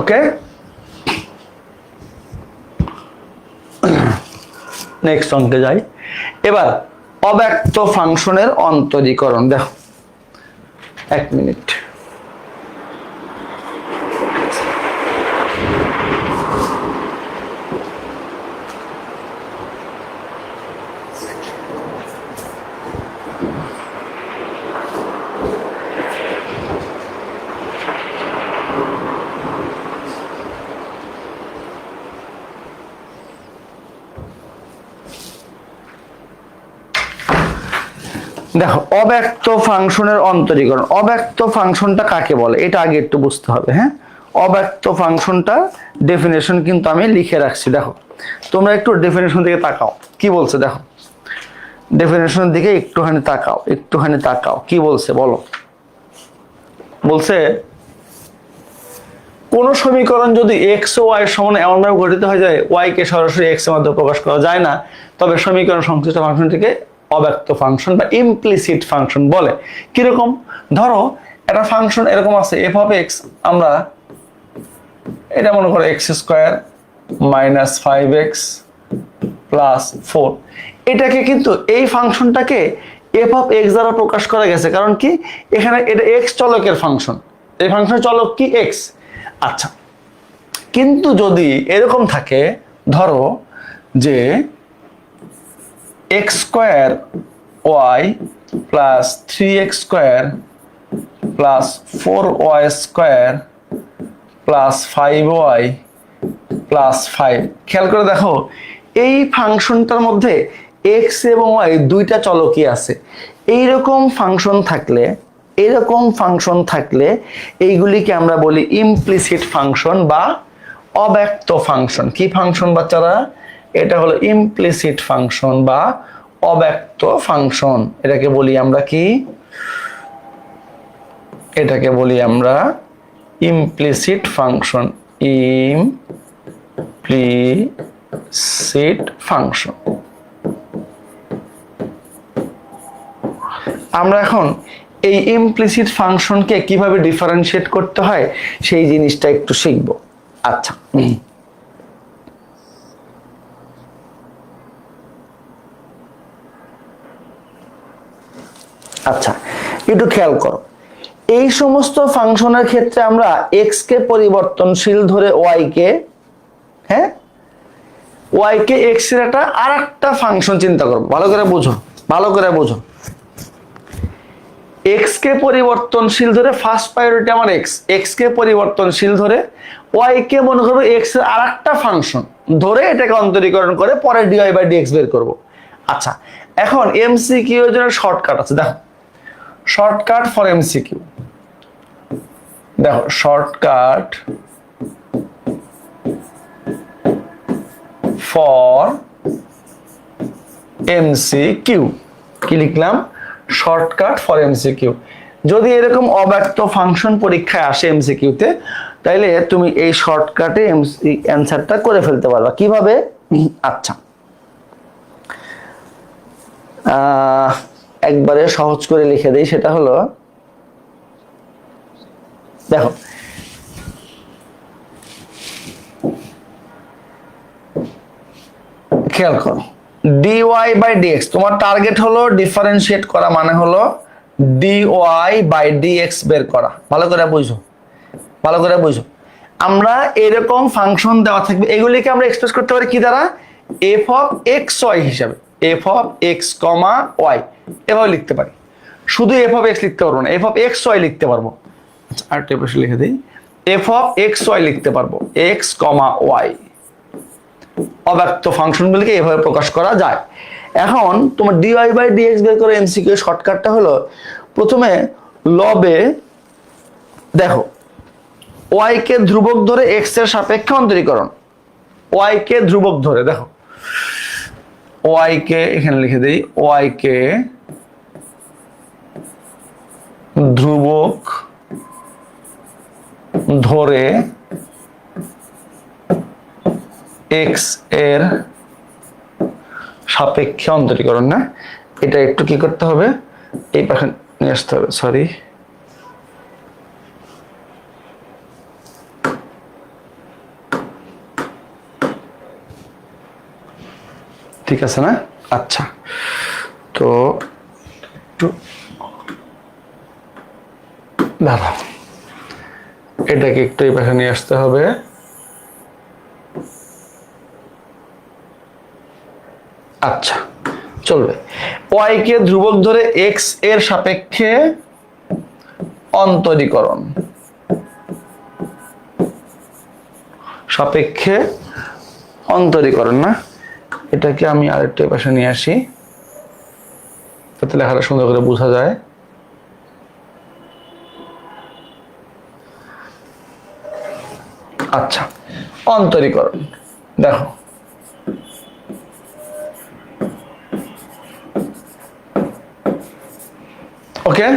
ওকে, নেক্সট অঙ্কে যাই। এবার অব্যক্ত ফাংশনের অন্তরীকরণ দেখো, 1 মিনিট। দেখো, অব্যক্ত ফাংশনের অন্তরীকরণ। অব্যক্ত ফাংশনটা কাকে বলে এটা আগে একটু বুঝতে হবে। হ্যাঁ, অব্যক্ত ফাংশনটা ডেফিনেশন কিন্তু আমি লিখে রাখছি। দেখো, তোমরা একটু ডেফিনেশন দিকে তাকাও, কি বলছে দেখো, ডেফিনেশনের দিকে একটুখানি তাকাও, একটুখানি তাকাও, কি বলছে বলো। বলছে কোন সমীকরণ যদি এক্স ও ওয়াই সমান এমনভাবে গঠিত হয়ে যায় ওয়াই কে সরাসরি এক্স এর মাধ্যমে প্রকাশ করা যায় না, তবে সমীকরণ সংশ্লিষ্ট ফাংশনটিকে অব্যক্ত ফাংশন বা ইমপ্লিসিট ফাংশন বলে। কিরকম, ধরো একটা ফাংশন এরকম আছে এফ অফ এক্স, আমরা এটা মনে করো x square minus 5x plus 4, এটাকে কিন্তু এই ফাংশনটাকে এফ অফ এক্স দ্বারা প্রকাশ করা গেছে, কারণ কি এখানে এটা এক্স চলকের ফাংশন, এই ফাংশনের চলক কি এক্স। আচ্ছা, কিন্তু যদি এরকম থাকে, ধরো যে x square y plus 3x square plus 4y square plus 5y plus 5, খেয়াল করে দেখো এই ফাংশনটার মধ্যে এক্স এবং ওয়াই দুইটা চলকই আছে। এইরকম ফাংশন থাকলে, এরকম ফাংশন থাকলে এইগুলিকে আমরা বলি ইমপ্লিসিট ফাংশন বা অব্যক্ত ফাংশন। কি ফাংশন বাচ্চারা? এটা হলো ইমপ্লিসিট ফাংশন বা অব্যক্ত ফাংশন। এটাকে বলি আমরা কি? এটাকে বলি আমরা ইমপ্লিসিট ফাংশন, ইমপ্লিসিট ফাংশন। আমরা এখন এই ইমপ্লিসিট ফাংশনকে কিভাবে ডিফারেন্সিয়েট করতে হয় সেই জিনিসটা একটু শিখব। আচ্ছা, আচ্ছা একটু খেয়াল করো, এই সমস্ত ফাংশনের ক্ষেত্রে আমরা এক্স কে পরিবর্তনশীল ধরে ওয়াই কে, হ্যাঁ, ওয়াই কে এক্স এর একটা আরেকটা ফাংশন চিন্তা করব। ভালো করে বুঝো, ভালো করে বুঝো। এক্স কে পরিবর্তনশীল ধরে ফার্স্ট প্রায়োরিটি আমার এক্স, এক্স কে পরিবর্তনশীল ধরে ওয়াই কে মনে করবো এক্স এর আরেকটা ফাংশন ধরে এটাকে অন্তরীকরণ করে পরে ডিওয়াই বাই ডিএক্স বের করব। আচ্ছা, এখন এমসিকিউ এর জন্য শর্টকাট আছে, দেখো শর্টকাট ফর এমসিকিউ, দেখো শর্টকাট ফর এমসিকিউ, কি লিখলাম? Shortcut for MCQ. যদি এরকম অব্যক্ত ফাংশন পরীক্ষায় আসে এমসিকিউতে, তাইলে তুমি এই শর্টকাটে অ্যান্সারটা করে ফেলতে পারবা। কিভাবে? আচ্ছা, একবারে সহজ করে লিখে দেই, সেটা হলো দেখো খেয়াল করো, dy বাই dx তোমার টার্গেট হলো ডিফারেন্সিয়েট করা, মানে হলো dy বাই dx বের করা। ভালো করে বুঝো, ভালো করে বুঝো। আমরা এরকম ফাংশন দেওয়া থাকবে, এগুলিকে আমরা এক্সপ্রেস করতে পারি কি দ্বারা? f অফ x y হিসাবে, f অফ x, y এভাবে লিখতে পারি। শুধু f অফ x লিখতে পারবো না, f অফ x y লিখতে পারবো। আচ্ছা, আরেকটা প্রশ্ন লিখে দিই, f অফ x y লিখতে পারবো, x, y। অব্যক্ত ফাংশনগুলিকে এভাবে প্রকাশ করা যায়। এখন তোমার dy বাই dx বের করে এমসিকিউ শর্টকাটটা হলো, প্রথমে লবে দেখো y কে ধ্রুবক ধরে x এর সাপেক্ষে অন্তরীকরণ, y কে ধ্রুবক ধরে, দেখো y কে এখানে লিখে দেই, y কে ধ্রুবক ধরে x এর সাপেক্ষে অন্তরীকরণ, না? এটা একটু কি করতে হবে, এই পাশে নিয়ে আসতে হবে, সরি। ঠিক আছে না? আচ্ছা, তো দাঁড়াও, এটাকে একটু এই পাশে নিয়ে আসতে হবে। আচ্ছা, চলবে। ওয়াই কে ধ্রুবক ধরে এক্স এর সাপেক্ষে অন্তরীকরণ, সাপেক্ষে অন্তরীকরণ, না? এটাকে আমি আরেকটু পাশে নিয়ে আসি, তাতে লেখাটা সুন্দর করে বোঝা যায়। আচ্ছা, অন্তরীকরণ দেখো, ওকে।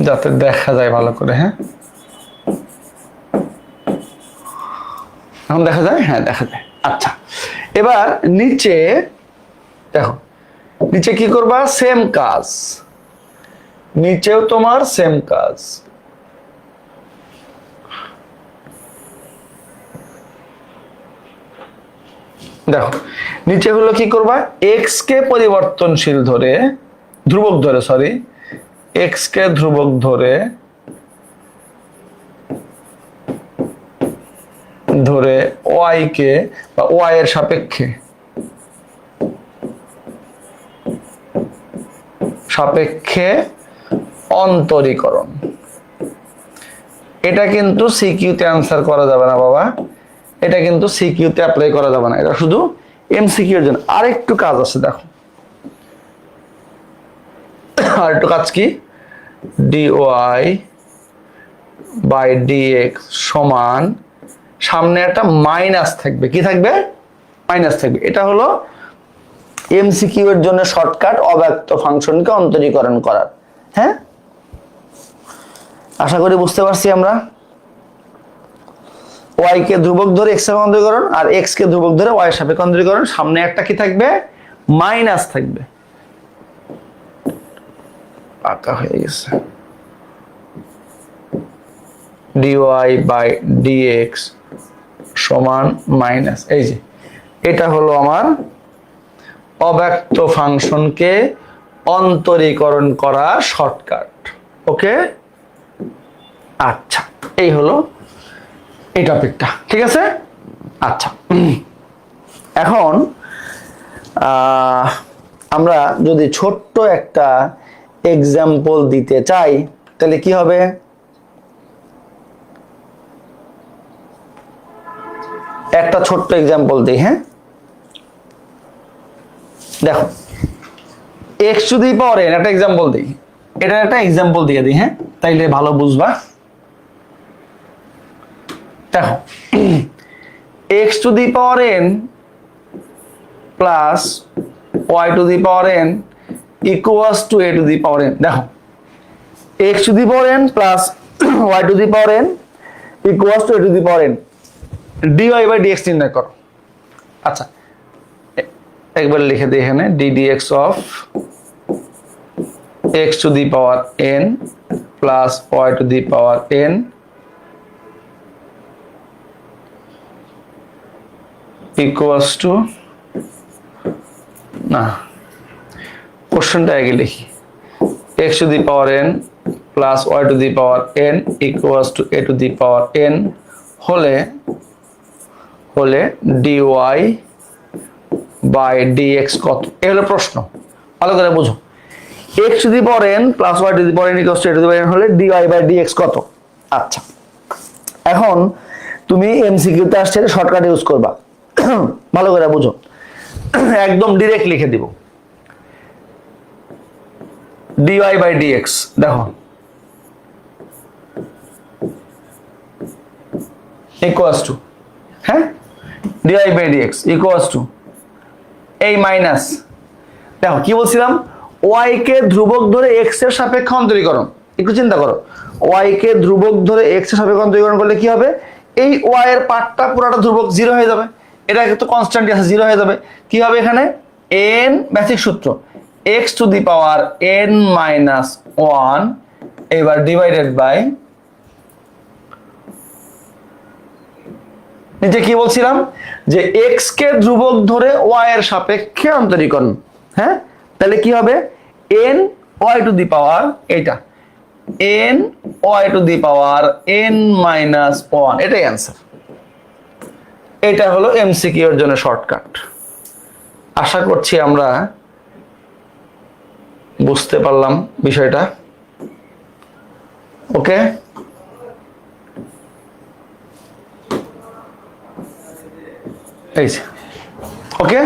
যাতে দেখা যায় ভালো করে, হ্যাঁ, এখন দেখা যায়, হ্যাঁ দেখা যায়। আচ্ছা, এবার নিচে দেখো, নিচে কি করবা, সেম কাজ, নিচেও তোমার সেম কাজ। দেখো, নিচে হলো কি করবা, এক্স কে পরিবর্তনশীল ধরে, ধ্রুবক ধরে, সরি, এক্স কে ধ্রুবক ধরে ওয়াই কে বা ওয়াই এর সাপেক্ষে অন্তরীকরণ। এটা কিন্তু সিকিউতে আনসার করা যাবে না বাবা, এটা কিন্তু সিকিউতে অ্যাপ্লাই করা যাবে না, এটা শুধু এমসিকিউ এর জন্য। আরেকটু কাজ আছে, দেখো, আরেকটু কাজ কি, ডিওয়াই বাই ডিএক্স সমান, সামনে একটা মাইনাস থাকবে, কি থাকবে, মাইনাস থাকবে। এটা হলো এমসিকিউ এর জন্য শর্টকাট, অব্যক্ত ফাংশনকে অন্তরীকরণ করার। হ্যাঁ, আশা করি বুঝতে পারছি আমরা। ওয়াই কে ধ্রুবক ধরে এক্স এর অন্তরীকরণ, আর এক্স কে ধ্রুবক ধরে ওয়াই এর সাপেক্ষে অন্তরীকরণ, সামনে একটা কি থাকবে, মাইনাস থাকবে। পাকা হয়ে গেছে, ডিওয়াই বাই ডিএক্স সমান মাইনাস, এই যে এটা হলো আমার অব্যক্ত ফাংশনকে অন্তরীকরণ করা শর্টকাট। ওকে, আচ্ছা, এই হলো এই টপিকটা, ঠিক আছে। আচ্ছা, এখন আমরা যদি ছোট্ট একটা এক্সাম্পল দিতে চাই তাহলে কি হবে, একটা ছোট্ট এক্সাম্পল দিই। হ্যাঁ, দেখো, x to the power N, একটা এক্সাম্পল দিই, এটা একটা এক্সাম্পল দিয়ে দিই, হ্যাঁ, তাইলে ভালো বুঝবা। দেখো, x to the power n plus y to the power n equals to a to the power n. দেখো, x to the power n plus y to the power n equals to a to the power n, dy by dx নির্ণয় করো। আচ্ছা, একবার লিখে দিই এখানে, d dx of x to the power n plus y to the power n equals to, না, কোশ্চেনটা আগে লিখি, x to the power n plus y to the power n equals to a to the power n হলে dy by dx কত, এই হলো প্রশ্ন। ভালো করে বুঝো, x to the power n plus y to the power n equals to a to the power n হলে dy by dx কত। আচ্ছা, এখন তুমি এমসিকিউতে আসছে শর্টকাট ইউজ করবা, ভালো করে বুঝো, একদম ডিরেক্ট লিখে দিব, ডিওয়াই বাই ডিএক্স। দেখো, ইকুয়ালস টু, হ্যাঁ, dy by dx equals to এই মাইনাস, দেখো কি বলছিলাম, ওয়াই কে ধ্রুবক ধরে এক্স এর সাপেক্ষে অন্তরীকরণ, একটু চিন্তা করো, ওয়াই কে ধ্রুবক ধরে এক্স এর সাপেক্ষে অন্তরীকরণ করলে কি হবে, এই ওয়াই এর পার্টটা পুরোটা ধ্রুবক, জিরো হয়ে যাবে। এটা কিন্তু কনস্ট্যান্ট আছে, জিরো হয়ে যাবে। কি হবে এখানে, এন বেসিক সূত্র x to the power n minus one, এবার ডিভাইডেড বাই, নিচে কি বলছিলাম যে এক্স কে ধ্রুবক ধরে ওয়াই এর সাপেক্ষে অন্তরীকরণ। হ্যাঁ, তাহলে কি হবে, n y to the power, এইটা n y to the power n minus one, এটাই অ্যান্সার। এটা হলো এমসিকিউ এর জন্য শর্টকাট। আশা করছি আমরা বুঝতে পারলাম বিষয়টা। ওকে, এই যে ওকে,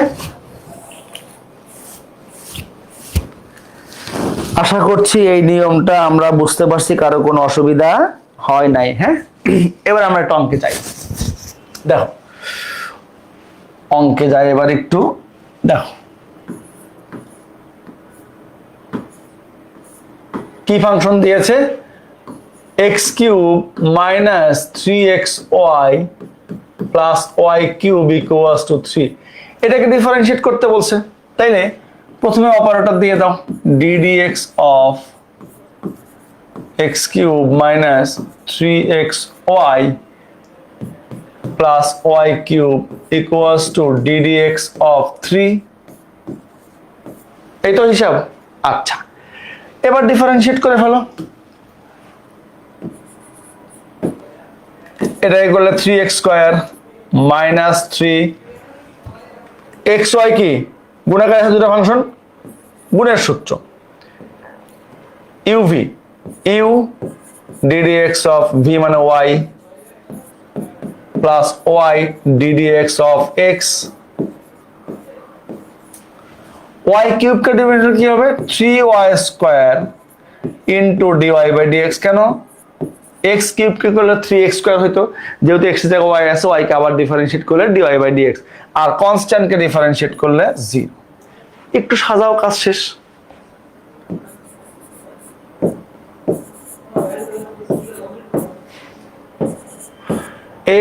আশা করছি এই নিয়মটা আমরা বুঝতে পারছি, কারো কোনো অসুবিধা হয় নাই। হ্যাঁ, এবার আমরা একটা অঙ্কে যাই। দেখো অঙ্কে যাই এবার একটু। দেখো কি ফাংশন দিয়েছে, x cube minus 3x y plus y cube equals to 3। এটাকে ডিফারেন্সিয়েট করতে বলছে, তাই না? প্রথমে অপারেটর দিয়ে দাও, ddx of x cube minus 3x y plus y cube equals to ddx of 3। এই তো হিসাব। আচ্ছা, এবার ডিফারেন্সিয়েট করে ফেলো। এটাকে করলে 3x স্কয়ার মাইনাস 3xy কি গুণাকার আছে দুটো ফাংশন, গুণের সূত্র uv, u ddx of v মানে y plus y ddx of x, y cube কে ডিভাইডেড কি হবে 3y square into dy by dx। কেন, x কিউব কে করলে 3x স্কয়ার হইতো, যেহেতু x এর জায়গায় y আছে, y কে আবার ডিফারেন্সিয়েট করলে dy বাই dx, আর কনস্ট্যান্ট কে ডিফারেন্সিয়েট করলে 0। একটু সাজাও, কাজ শেষ।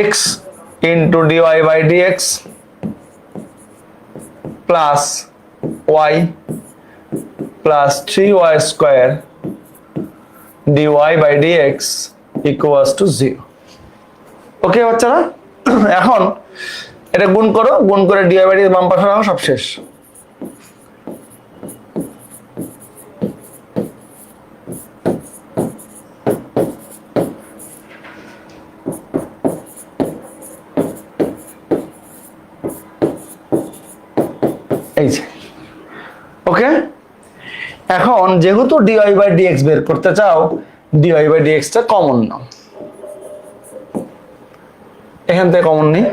x into dy by dx plus y plus 3y square dy by dx equals to 0। Okay বাচ্চারা, এখন এটা গুণ করো, গুণ করে dy বাই dx বাম পাশে রাখো, সব শেষ। এই যে ওকে, এখন যেহেতু dy বাই dx বের করতে চাও, dy বাই dx টা কমন নাও, এখান থেকে কমন নেই,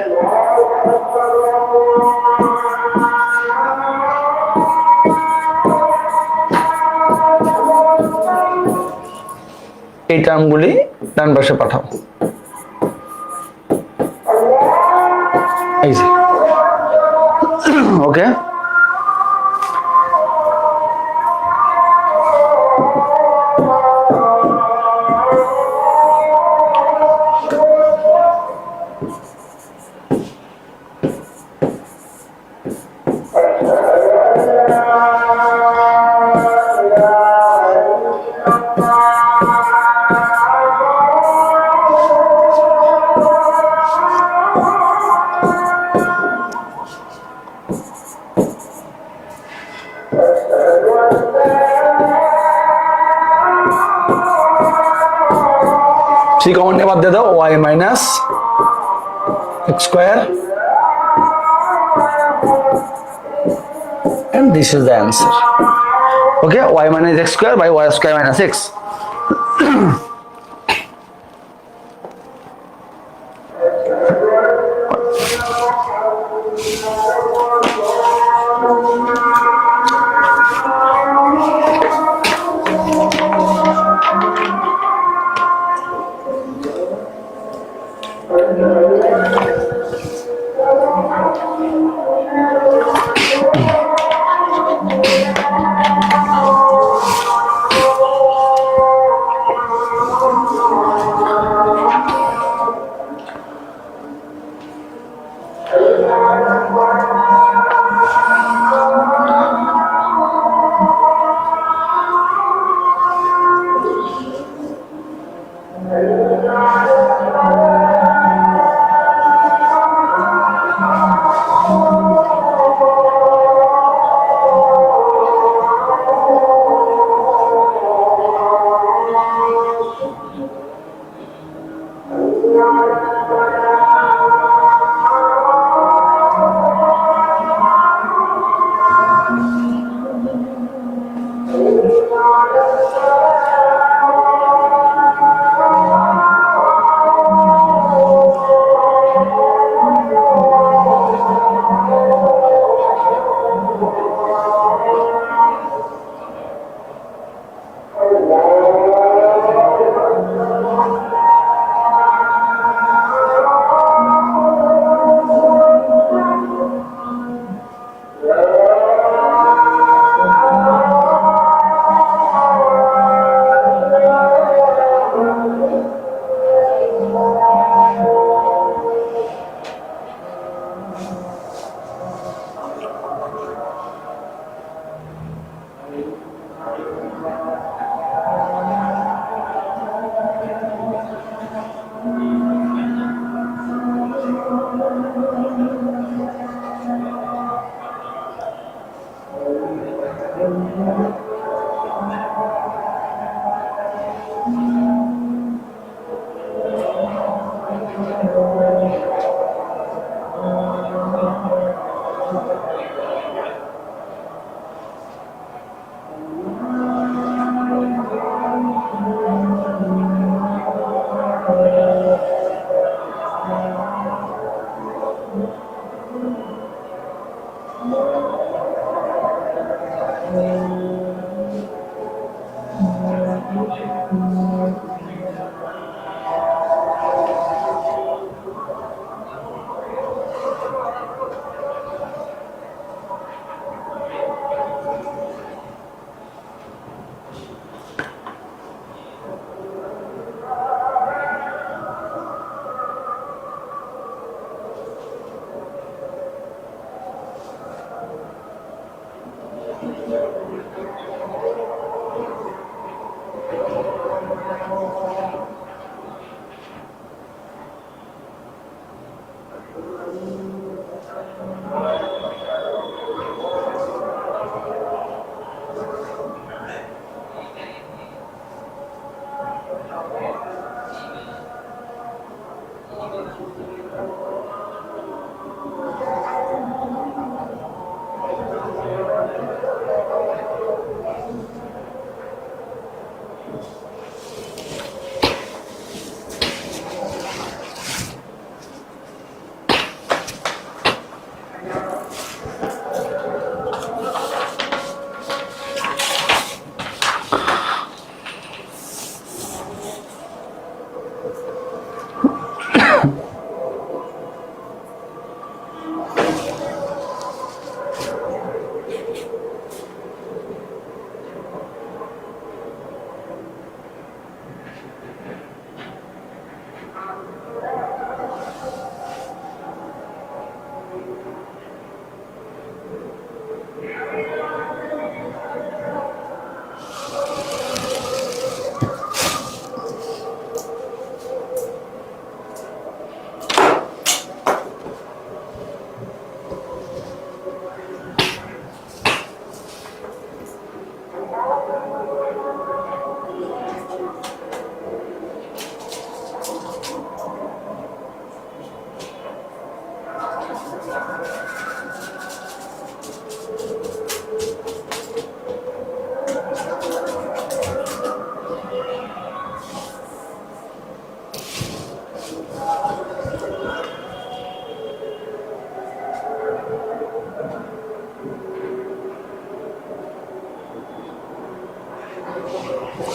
এই টার্মগুলি ডান পাশে পাঠাও। এই যে ওকে, थ्री कॉमन के बाद दे दो y minus x square and this is the answer. Okay, y minus x square by y square minus x.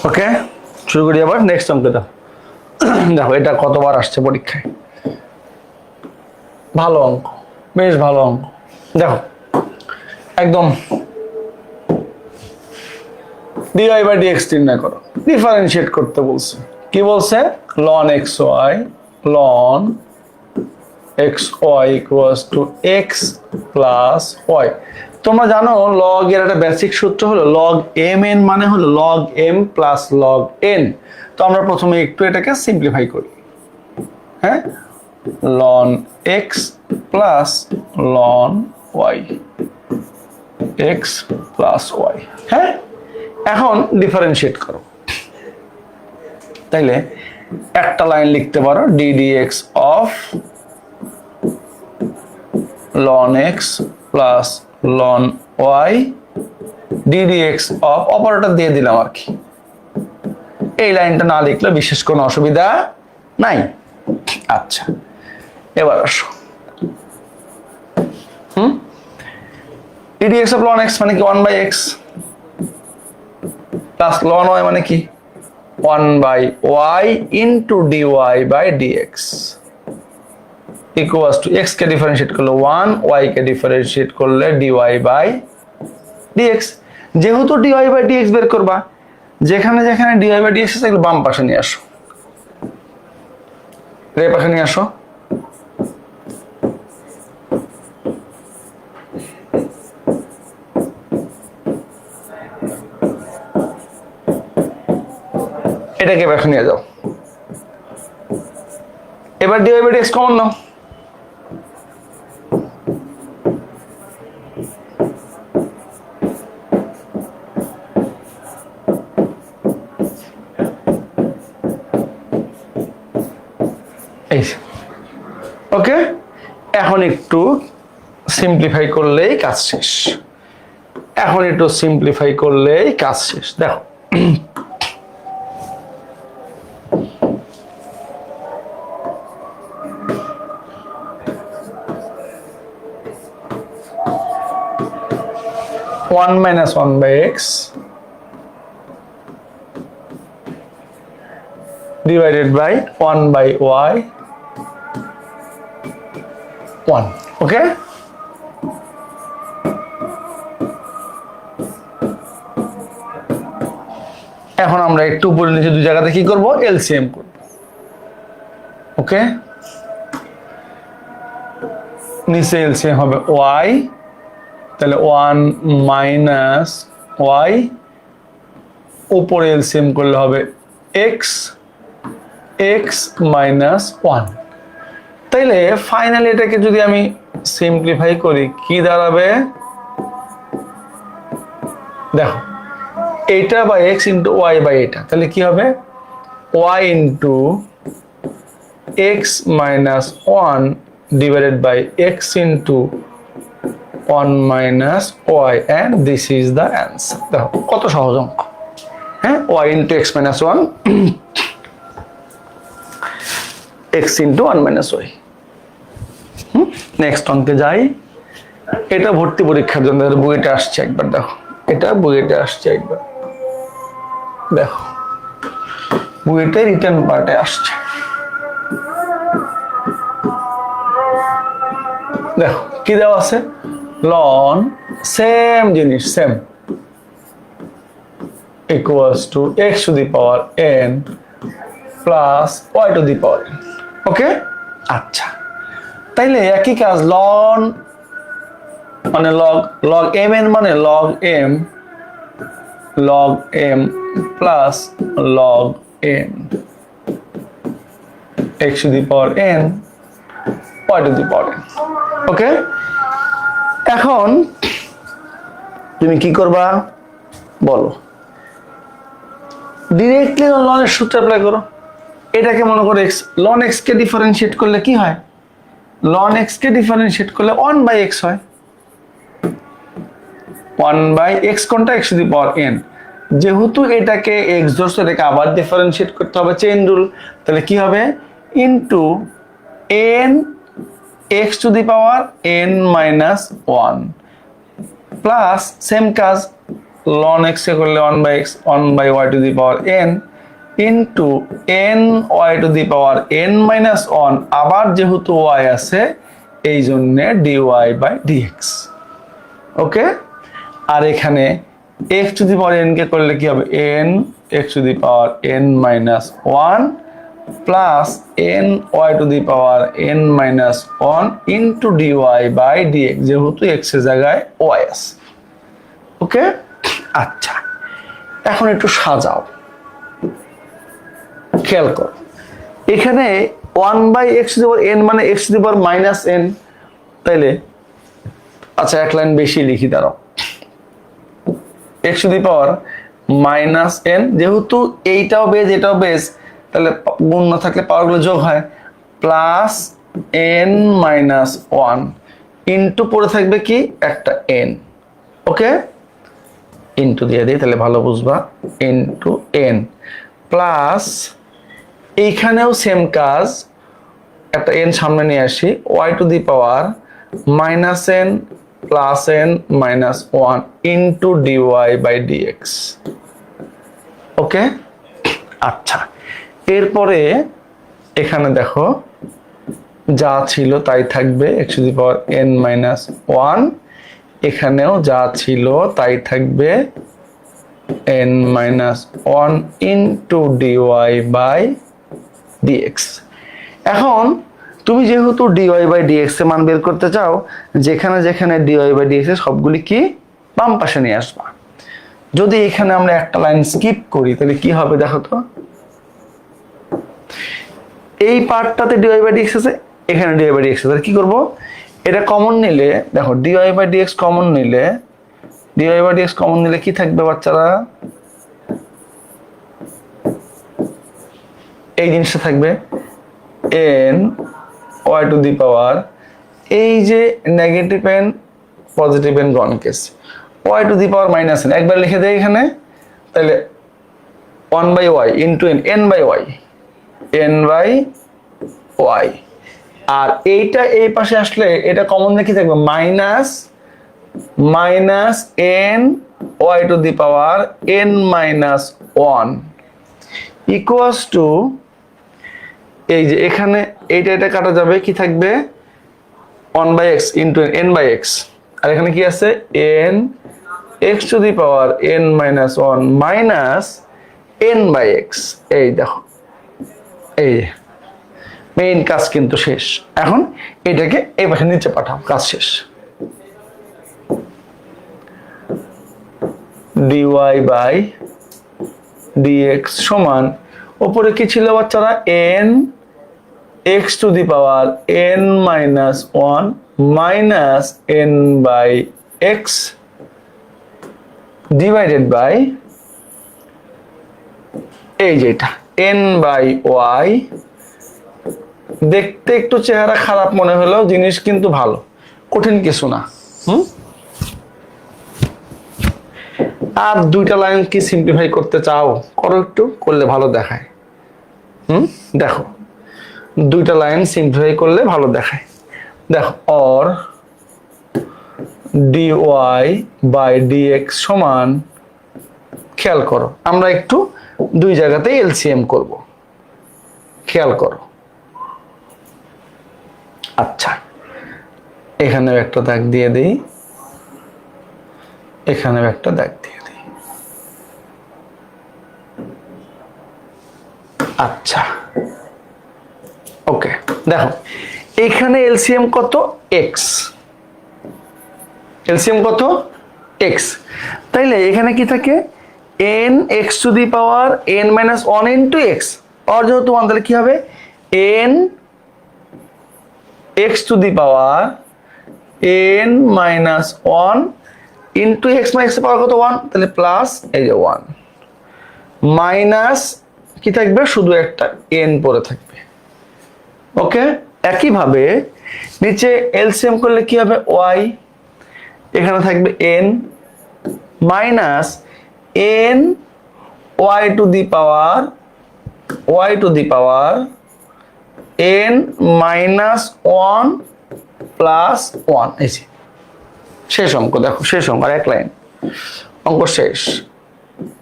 ওকে, শুরু করি আবার নেক্সট অঙ্কটা। দেখো এটা কতবার আসছে পরীক্ষায়, ভালো অঙ্ক, বেশ ভালো অঙ্ক। দেখো একদম ডিওয়াই বাই ডিএক্স নির্ণয় করো, ডিফারেন্সিয়েট করতে বলছে। কি বলছে? Ln x y, ln x y equals to x plus y. তোমরা জানো লগ এর একটা বেসিক সূত্র হলো লগ এম এন মানে হলো log m plus log n. তো আমরা প্রথমে একটু এটাকে সিম্পলিফাই করি। হ্যাঁ, ln x plus ln y, x plus y. হ্যাঁ, এখন ডিফারেন্সিয়েট করো। তাইলে একটা লাইন লিখতে পারো d d x of ln x plus ln y d d x of, operator দিয়ে দিলাম আর কি। এই লাইনটা না লিখলে বিশেষ কোনো অসুবিধা নাই। আচ্ছা, এবার আসো। D d x of ln x মানে কি 1 by x, plus ln y মানে কি 1 by y into d y by dx equals to x কে ডিফারেন্সিয়েট করলে 1, ওয়াই কে ডিফারেন্সিয়েট করলে ডিওয়াই বাই ডিএক্স। যেহেতু ডিওয়াই বাই ডিএক্স বের করবা, যেখানে যেখানে ডিওয়াই বাই ডিএক্স আছে বাম পাশে নিয়ে আসো, রে পাশে নিয়ে আসো। এটাকে পাশে নিয়ে যাও। এবার ডিওয়াই বাই ডিএক্স কমন নাও। এই ওকে, এখন একটু সিম্পলিফাই করলেই কাজ শেষ। এখন একটু সিম্পলিফাই করলেই কাজ শেষ। দেখো, one minus 1 by x divided by 1 by y 1. Okay, এখন আমরা একটু উপরে নিচে দুই জায়গাতে কি করব, এলসিএম করব। ওকে, নিচে এলসিএম হবে y, তাহলে 1 মাইনাস y, উপরে এলসিএম করলে হবে x, x মাইনাস 1। তাইলে ফাইনালি এটাকে যদি আমি সিম্পলিফাই করি কি দাঁড়াবে, দেখো এইটা by x into y by এটা, তাহলে কি হবে y into x minus 1 divided by x into 1 minus y, and this is the answer. দেখো কত সহজ অঙ্ক, হ্যাঁ, y into x minus 1 x into 1 minus y. Next অঙ্কে যাই। এটা ভর্তি পরীক্ষার জন্য বইটা আসছে একবার, দেখো এটা বইটা আসছে একবার, দেখো বইটা রিটার্ন পার্টে আসছে। দেখো কি দেওয়া আছে, লন সেম জিনিস same equals to x to the power n plus y to the power n। Okay, আচ্ছা, তাইলে একই কাজ, লন মানে লগ, লগ এম এন মানে log m plus log n, x to the power n y to the power n। Okay, এখন তুমি কি করবা বলো, ডিরেক্টলি লনের সূত্র অ্যাপ্লাই করো। এটাকে মনে করো এক্স, লন এক্স কে ডিফারেন্সিয়েট করলে কি হয়, লন এক্স কে ডিফারেন্সিয়েট করলে 1 বাই এক্স হয়। 1 বাই এক্স কোনটা, x to the power n। যেহেতু এটাকে এক্স ধরছে, এটাকে আবার ডিফারেন্সিয়েট করতে হবে, চেইন রুল। তাহলে কি হবে, into n x to the power n minus 1 plus same কাজ, লন এক্স এ করলে 1 by x, 1 by y to the power n into n y to the power n minus 1, আবার যেহেতু y আছে এই জন্য dy বাই dx। ওকে, আর এখানে x to the power n কে করলে কি হবে, n x to the power n minus 1 plus n y to the power n minus 1 into dy by dx, যেহেতু x এর জায়গায় y আছে। ওকে, আচ্ছা, এখন একটু সাজাও, খেয়াল করো, এখানে 1 by x to the power n মানে x to the power minus n। তাইলে আচ্ছা এক লাইন বেশি লিখি, দাঁড়াও, x to the power minus n, যেহেতু এইটাও বেজ এটাও বেজ, তাহলে গুণ না থাকলে পাওয়ার গুলো যোগ হয়, প্লাস n মাইনাস 1 ইন্টু পড়ে থাকবে কি একটা n। ওকে, ইন্টু দিয়ে দিই তাহলে ভালো বুঝবা, ইন্টু n প্লাস এইখানেও সেম কাজ, একটা n সামনে নিয়ে আসি, y to the power minus n plus n minus 1 into dy by dx। Okay, আচ্ছা, এরপরে এখানে দেখো যা ছিল তাই থাকবে, x to the power n minus 1, এখানেও যা ছিল তাই থাকবে n minus 1 into dy by dx। এখন তুমি যেহেতু dy বাই dx এর মান বের করতে চাও, যেখানে যেখানে dy বাই dx এর সবগুলি কি বাম পাশে নিয়ে আসবা। যদি এখানে আমরা একটা লাইন স্কিপ করি তাহলে কি হবে দেখো তো, এই পার্টটাতে dy বাই dx আছে, এখানে dy বাই dx আছে, তাহলে কি করব, এটা কমন নিলে দেখো dy বাই dx কমন নিলে, dy বাই dx কমন নিলে কি থাকবে বাচ্চারা, এই জিনিসটা থাকবে n y to the power, এই যে negative n positive n gone case, y to the power minus n একবার লিখে দেয় এখানে, তাহলে 1/y into n, n by y, n by y. আর এইটা এই পাশে আসলে এটা কমন রেখে থাকবে minus minus n y to the power n minus one equals to, এই যে এখানে এইটা এটা কাটা যাবে, কি থাকবে 1/x into n by x, আর এখানে কি আছে n x to the power n minus one minus n by x. এই দেখো, এই মেইন কাজ কিন্তু শেষ। এখন এটাকে এই পাশে নিচে পাঠাও, কাজ শেষ। dy বাই dx সমান, উপরে কি ছিল বাচ্চারা, n x to the power n minus one minus n by x divided by এই যেটা n বাই ওয়াই। দেখতে একটু চেহারা খারাপ মনে হলো, জিনিস কিন্তু ভালো, কঠিন কিছু না। আর দুইটা লাইন কি সিম্পলিফাই করতে চাও, করো, একটু করলে ভালো দেখায়। দেখো দুইটা লাইন সিম্পলিফাই করলে ভালো দেখায়। দেখো অর dy বাই dx সমান, খেয়াল করো আমরা একটু দুই জায়গাতেই এলসিএম করব, খেয়াল করো। আচ্ছা, এখানেও একটা দাগ দিয়ে দিই, এখানেও একটা দাগ দিয়ে দিই। আচ্ছা ওকে, দেখো এখানে এলসিএম কত, এক্স, এলসিএম কত এক্স, তাইলে এখানে কি থাকে n x to the power n minus one into x, আর যেহেতু ওয়ান তাহলে কি হবে n x to the power n minus one into x minus power কত ওয়ান, তাহলে প্লাস এই যে ওয়ান মাইনাস কি থাকবে, শুধু একটা এন পরে থাকবে। ওকে, একইভাবে নিচে এলসিএম করলে কি হবে ওয়াই, এখানে থাকবে n minus n y to the power n minus one plus one. এই যে শেষ অঙ্ক, দেখো শেষ অঙ্ক, আর এক লাইন অঙ্ক শেষ।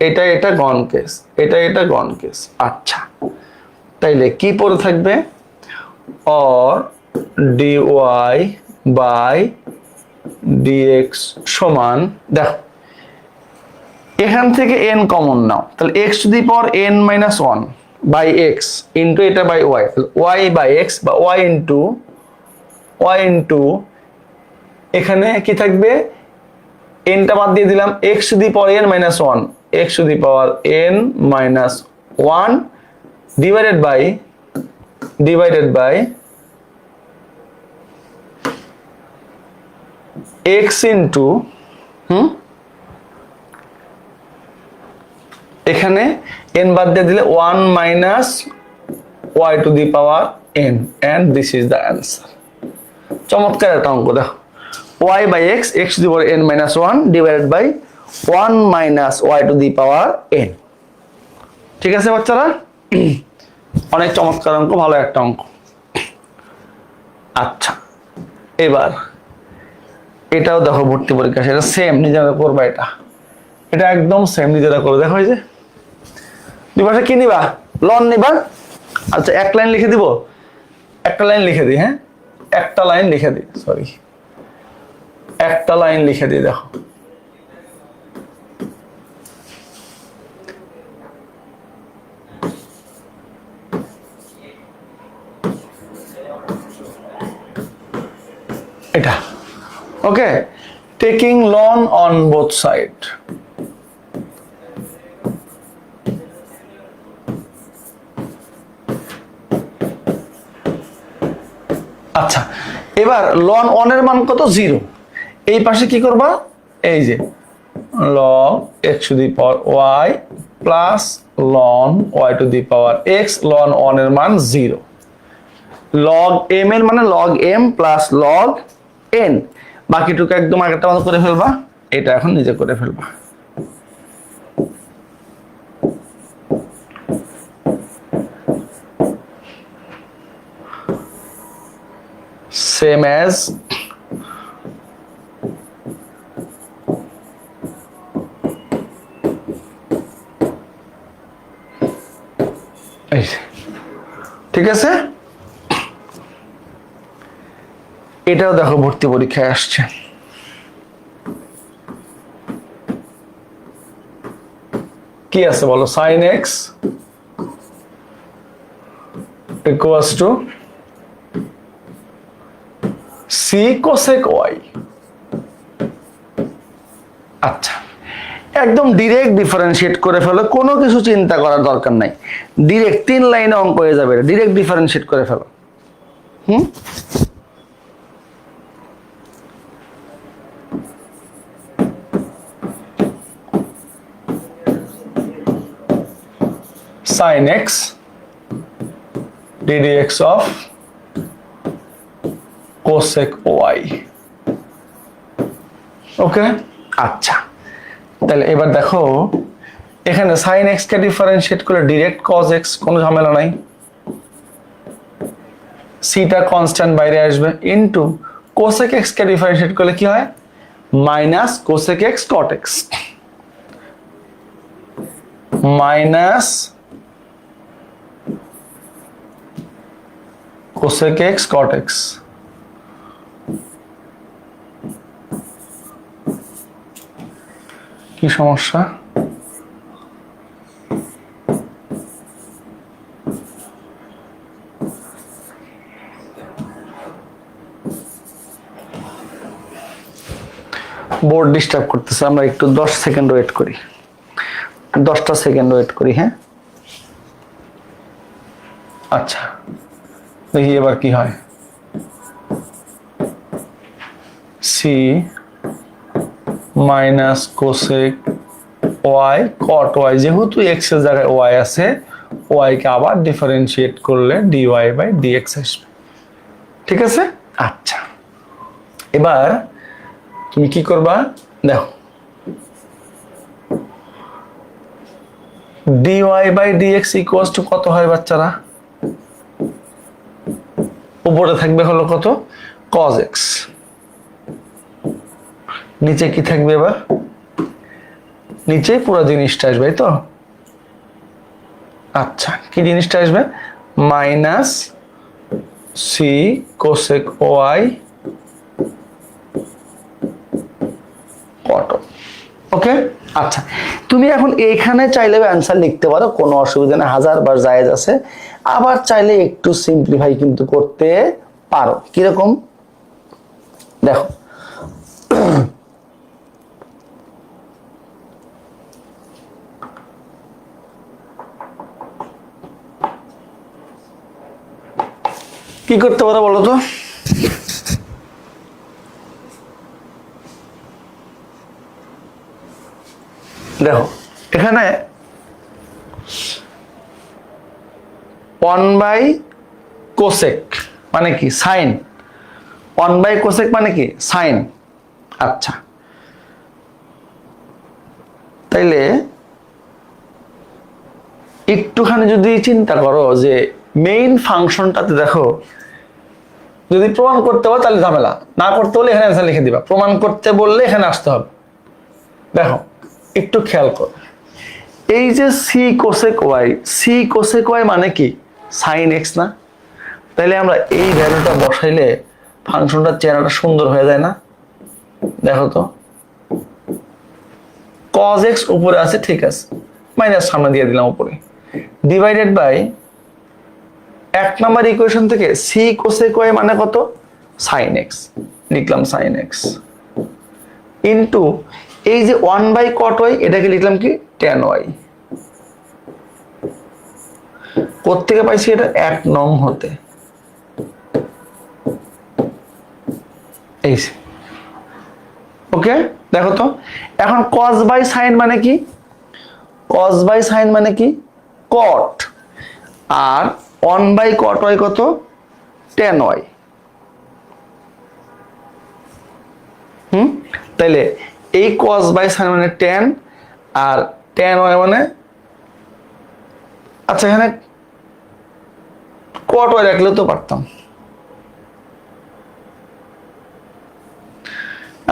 এটা গন কেস, এটা গন কেস। আচ্ছা, তাইলে কি পড়ে থাকবে, অর dy বাই dx সমান, দেখো এখান থেকে n কমন নাও, তাহলে x to the power n minus one by x into এটা by y, y by x বা ওয়াই ইন্টু এখানে কি থাকবে, nটা বাদ দিয়ে দিলাম, x to the power n minus one, x to the power n minus one divided by x into এখানে n বাদ দিয়ে দিলে one minus y to the power n, and this is the answer। চমৎকার একটা অঙ্ক, দেখো y by x, x to the power n minus one divided by one minus y to the power n। ঠিক আছে বাচ্চারা, অনেক চমৎকার অঙ্ক, ভালো একটা অঙ্ক। আচ্ছা, এবার এটাও দেখো ভর্তি পরীক্ষা, সেটা সেম নিজেরা করবা, এটা একদম সেম নিজেরা করবে। দেখো এই যে দুই পাশে কি নিবা, লন নিবা। আচ্ছা, এক লাইন লিখে দিব, একটা লাইন লিখে দিই, হ্যাঁ একটা লাইন লিখে দিই, সরি একটা লাইন লিখে দিই। দেখো এটা, okay, taking ln on both side. আচ্ছা, এবার লন ওয়ানের মান কত, জিরো। এই পাশে কি করবা, এই যে ln x to the power y plus ln y to the power x, ln ওয়ানের মান জিরো। লগ এম এর মানে log m plus log n, বাকিটুকু একদম আগেরটা মতো করে ফেলবা, এটা এখন নিজে করে ফেলবা। সেম অ্যাজ ঠিক আছে। এটাও দেখো ভর্তি পরীক্ষায় আসছে। কি আছে বলো? Sin x equals to c cosec y. আচ্ছা, একদম ডিরেক্ট ডিফারেন্সিয়েট করে ফেলো, কোনো কিছু চিন্তা করার দরকার নাই, ডিরেক্ট 3 লাইনে অঙ্ক হয়ে যাবে, ডিরেক্ট ডিফারেন্সিয়েট করে ফেলো। sin x ddx of cosec y। ওকে, আচ্ছা তাহলে এবার দেখো এখানে sin x কে ডিফারেন্সিয়েট করলে ডিরেক্ট cos x, কোনো ঝামেলা নাই, সিটা কনস্ট্যান্ট বাইরে আসবে, ইনটু cosec x কে ডিফারেন্সিয়েট করলে কি হয়? Minus cosec x cot x, minus cosec x cot x। কি সমস্যা? বোর্ড ডিস্টার্ব করতেছে, আমরা একটু 10 সেকেন্ড ওয়েট করি, 10টা সেকেন্ড ওয়েট করি। হ্যাঁ, আচ্ছা দেখি এবার কি হয়। C minus cosec y cot y, যেহেতু এক্স এর জায়গায় ওয়াই আছে, ওয়াই কে আবার ডিফারেন্সিয়েট করলে ডিওয়াই বাই ডিএক্স আসবে। ঠিক আছে, আচ্ছা এবার তুমি কি করবা দেখো, dy by dx equals to কত হয় বাচ্চারা? উপরে থাকবে হলো কত? cos x, নিচে কি থাকবে এবার? নিচে পুরো জিনিসটা আসবে, তো আচ্ছা কি জিনিসটা আসবে? মাইনাস সি কোসেক ওয়াই কট। ওকে, আচ্ছা তুমি এখন এইখানে চাইলে অ্যান্সার লিখতে পারো, কোনো অসুবিধা নেই, 1000 বার জায়েজ আছে। আবার চাইলে একটু সিম্পলিফাই কিন্তু করতে পারো। কিরকম দেখো, কি করতে পারো বলো তো? দেখো এখানে 1/cosec মানে কি? সাইন। 1/cosec মানে কি? সাইন। আচ্ছা তাইলে একটুখানি যদি চিন্তা করো যে মেইন ফাংশনটাতে দেখো, যদি প্রমাণ করতে হয় তাহলে ঝামেলা, না করতে হলে এখানে অ্যান্সার লিখে দিবা, প্রমাণ করতে বললে এখানে আসতে হবে। দেখো একটু খেয়াল করো, এই যে c cosec y, c cosec y মানে কি? সাইন এক্স না? তাহলে আমরা এই ভ্যালুটা বসাইলে ফাংশনটার চেহারাটা সুন্দর হয়ে যায় না? দেখো তো, cos x উপরে আছে, ঠিক আছে, মাইনাস সামনে দিয়ে দিলাম উপরে, ডিভাইডেড বাই 1 নাম্বার ইকুয়েশন থেকে সি কোসেক ওয়াই মানে কত? সাইন এক্স, লিখলাম সাইন এক্স, ইন্টু এই যে 1/cot y, এটাকে লিখলাম কি? tan y। কোত্থেকে পাইছি এটা? 1 নং হতে। এই ওকে, দেখো তো এখন cos বাই সাইন মানে কি? cos বাই সাইন মানে কি? cot, আর 1/cot y কত? Tan y. তাইলে এই কস বাই সাইন মানে টেন, আর টেন ওয়াই মানে, আচ্ছা এখানে কট ওয়াই রাখলেও তো পারতাম।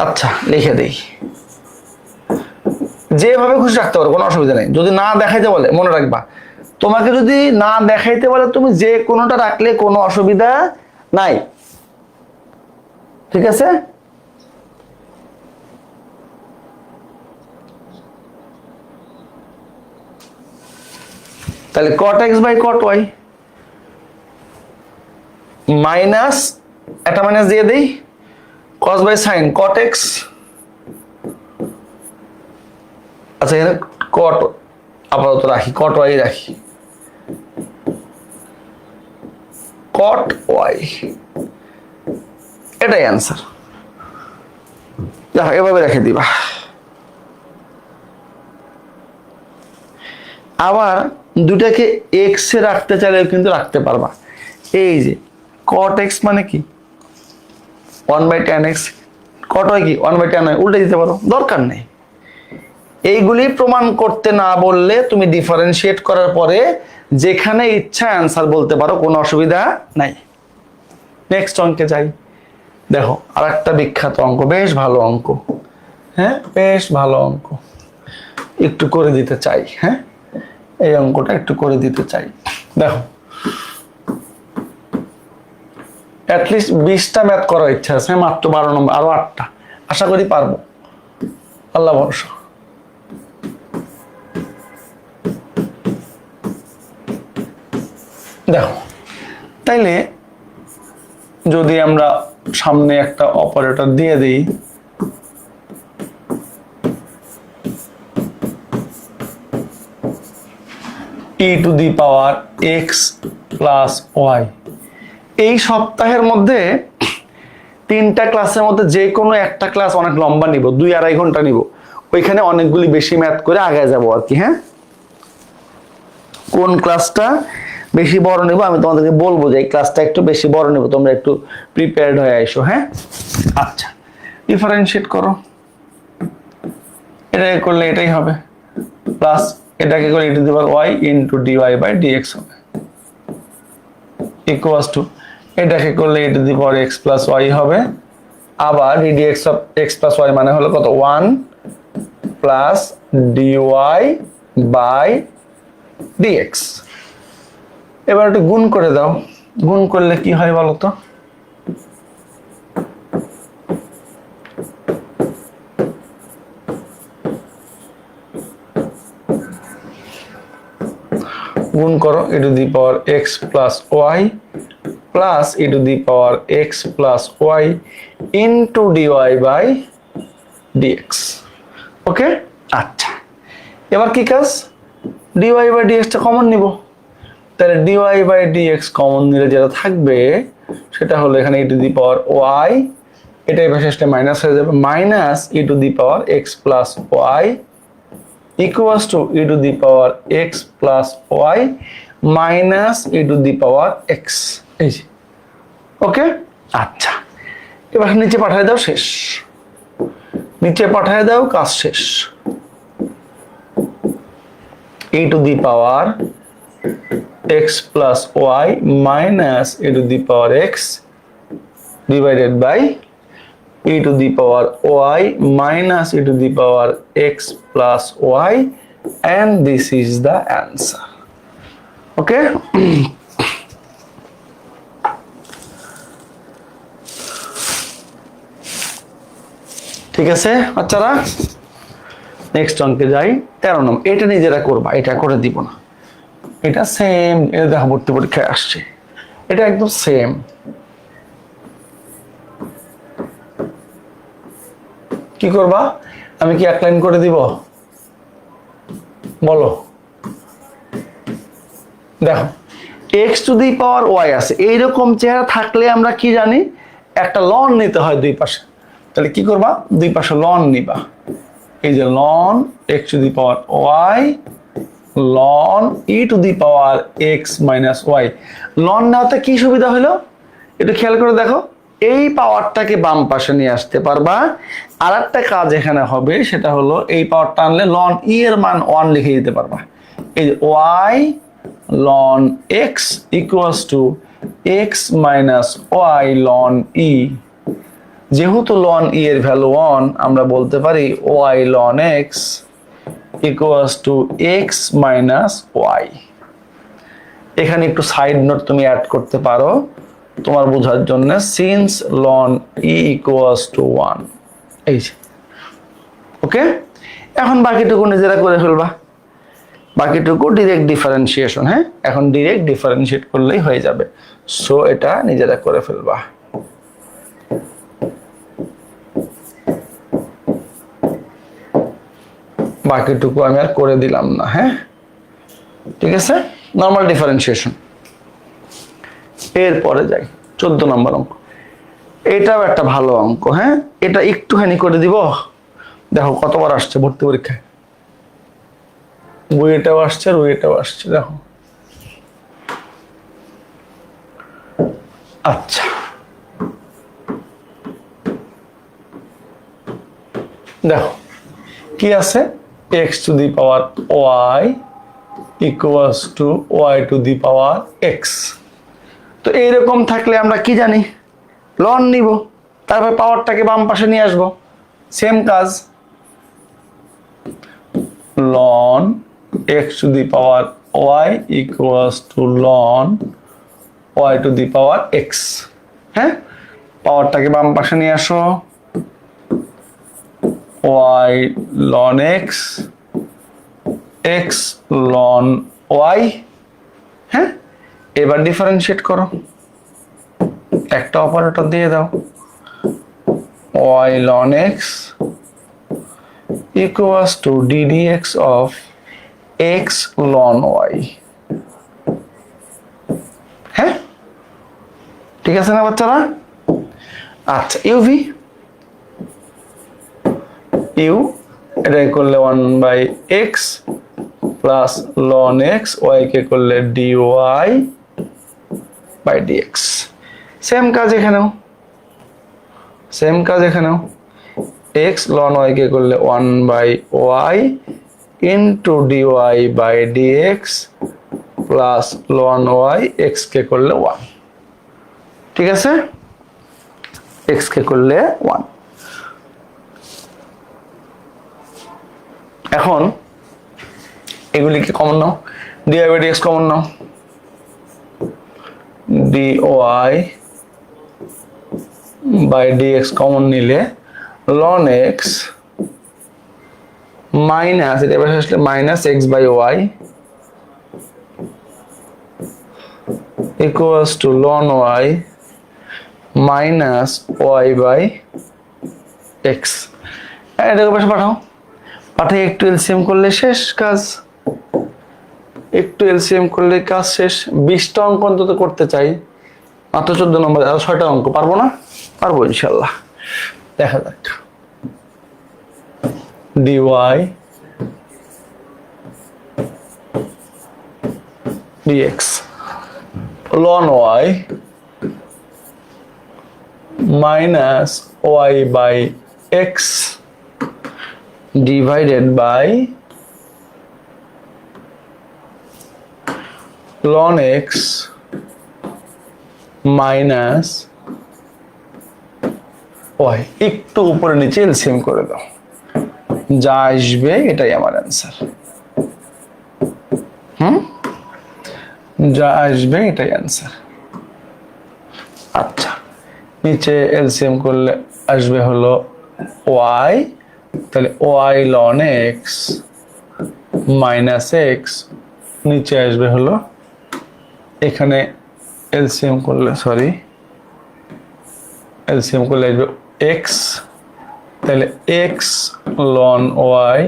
আচ্ছা লিখে দেই, যেভাবে খুশি রাখতে পারো, কোনো অসুবিধা নেই। যদি না দেখাইতে বলে মনে রাখবা, তোমাকে যদি না দেখাইতে বলে তুমি যে কোনোটা রাখলে কোনো অসুবিধা নাই, ঠিক আছে? তাহলে cot x by cot y minus, একটা মাইনাস দিয়ে দেই, cos by sin cot x, আচ্ছা এখানে cot আপাতত রাখি, cot y রাখি, cot y, এটাই অ্যান্সার। দেখো এভাবে রেখে দিবা। আবার দুটাকে এক্স এ রাখতে চাইলেও কিন্তু রাখতে পারবা। এই যে cot x মানে কি 1/tan x, cot y কি 1/tan y, উল্টে দিতে পারো, দরকার নেই। এইগুলি প্রমাণ করতে না বললে তুমি ডিফারেন্সিয়েট করার পরে যেখানে ইচ্ছা অ্যান্সার বলতে পারো, কোনো অসুবিধা নাই। নেক্সট অঙ্কে যাই। দেখো আর একটা বিখ্যাত অঙ্ক, বেশ ভালো অঙ্ক, হ্যাঁ বেশ ভালো অঙ্ক, একটু করে দিতে চাই। হ্যাঁ এই অঙ্কটা একটু করে দিতে চাই। দেখো অ্যাটলিস্ট 20টা ম্যাথ করার ইচ্ছা আছে, মাত্র 12 নম্বর, আরো 8টা, আশা করি পারবো, আল্লাহ ভরসা। দেখো তাইলে যদি আমরা সামনে একটা অপারেটর দিয়ে দিই, e to the power x plus y, এই সপ্তাহের মধ্যে 3টা ক্লাসের মধ্যে যে কোনো একটা ক্লাস অনেক লম্বা নিব, 2-2.5 ঘন্টা নিব, ওইখানে অনেকগুলি বেশি ম্যাথ করে আগায় যাবো আর কি। হ্যাঁ কোন ক্লাসটা বেশি বড় নেব আমি তোমাদেরকে বলবো, যে এই ক্লাসটা একটু বেশি বড় নেব, তোমরা একটু প্রিপেয়ার্ড হয়ে আইসো। হ্যাঁ আচ্ছা ডিফারেন্সিয়েট করো, এটাকে করলে এটাই হবে, প্লাস এটাকে করলে e to the power y into dy by dx হবে, ইকুয়ালস টু এটাকে করলে e to the power x plus y হবে, আবার dx of x plus y মানে হলো কত 1 প্লাস dy বাই dx। এবার একটু গুণ করে দাও, গুণ করলে কি হয় বলো তো? গুণ করো e to the power x plus y plus e to the power x plus y into dy by dx। Okay আচ্ছা এবার কি কাজ, dy বাই dx টা কমন নিব, তাহলে dy বাই dx কমন নিলে যেটা থাকবে সেটা হলো এখানে e to the power y, এটাই পাশে মাইনাস হয়ে যাবে, minus e to the power x plus y equals to e to the power x plus y minus e to the power x। এই যে ওকে আচ্ছা এবার নিচে পাঠিয়ে দাও, শেষ, নিচে পাঠিয়ে দাও, কাজ শেষ। e to the power x plus y minus e to the power x divided by e to the power y minus e to the power x plus y, and this is the answer. Okay? ঠিক আছে বাচ্চারা, next অঙ্কে যাই। 13 নম্বর, এটা নিজেরা করবা, এটা করে দিব না, এটা সেম, এটা দেখা ভর্তি পরীক্ষায় আসছে, এটা একদম সেম। কি করবা, আমি কি এক লাইন করে দিব বলো? দেখো x to the power y আছে, এইরকম চেহারা থাকলে আমরা কি জানি, একটা লন নিতে হয় দুই পাশে। তাহলে কি করবা, দুই পাশে লন নিবা, এই যে ln x to the power y ln e to the power x minus y। Ln নেওয়াতে কি সুবিধা হলো, একটু খেয়াল করে দেখো, এই পাওয়ারটাকে বাম পাশে নিয়ে আসতে পারবা। আর একটা কাজ এখানে হবে, সেটা হলো এই পাওয়ারটা আনলে লন ই এর মান 1 লিখে দিতে পারবা। এই যে y ln x equals to x minus y ln e। যেহেতু ln e এর ভ্যালু 1, আমরা বলতে পারি y ln x equals to x minus y। এখানে একটু সাইড নোট তুমি অ্যাড করতে পারো তোমার বোঝার জন্য, since ln e equals to 1। এই যে ওকে, এখন বাকিটুকু নিজেরা করে ফেলবা। বাকিটুকু ডিরেক্ট ডিফারেন্সিয়েশন। হ্যাঁ, এখন ডিরেক্ট ডিফারেন্সিয়েট করলেই হয়ে যাবে। সো এটা নিজেরা করে ফেলবা। বাকিটুকু আমি আর করে দিলাম না। হ্যাঁ, ঠিক আছে, নর্মাল ডিফারেন্সিয়েশন। এরপরে যাই 14 নম্বর অঙ্ক। এটাও একটা ভালো অঙ্ক। হ্যাঁ, এটা একটুখানি করে দিব। দেখো কতবার আসছে ভর্তি পরীক্ষায়, বইটাও আসছে আর ওইটাও আসছে। দেখো, আচ্ছা দেখো কি আছে, x to the power y equals two y to the power x। তো এইরকম থাকলে আমরা কি জানি, লন নিব, তারপর পাওয়ারটাকে বাম পাশে নিয়ে আসবো। সেম কাজ, ln x to the power y equals to ln y to the power x। হ্যাঁ, পাওয়ারটাকে বাম পাশে নিয়ে আসো, y ln x, x ln y। হ্যাঁ, এবার ডিফারেন্সিয়েট করো, একটা অপারেটর দিয়ে দাও, y ln x equals to ddx of x ln y। হ্যাঁ, ঠিক আছে না বাচ্চারা? আচ্ছা, ইউভি ইউ এটা করলে 1/x plus ln x, y কে করলে dy বাই dx। সেম কাজ এখানেও, সেম কাজ এখানেও, x ln y কে করলে 1/y into dy by dx plus ln y, x কে করলে 1। ঠিক আছে, x কে করলে 1। এখন এগুলিকে কমন নাও, dy বাই dx কমন নাও, dy বাই dx কমন নিলে ln x মাইনাস, এটা এবার আসলে minus x by y equals to ln y minus y by x। এটাকে পাশে পাঠাও, পাঠিয়ে একটু এলসিএম করলে শেষ কাজ। একটু এলসিএম করলে কাজ শেষ। 20টা অঙ্ক অন্তত করতে চাই, মাত্র 14 নম্বর, আর 6টা অঙ্ক পারবো না? পারবো ইনশাল্লাহ, দেখা যাক। dy dx ln y minus y by x divided by ln x minus y। একটু উপরে নিচে এলসিএম করে দাও, যা আসবে এটাই আমার অ্যান্সার। যা আসবে এটাই অ্যান্সার। আচ্ছা, নিচে এলসিএম করলে আসবে হলো y, তাহলে y ln x minus x, নিচে আসবে হলো, এখানে এলসিএম করলে এলসিএম করলে আসবে x, তাহলে x ln y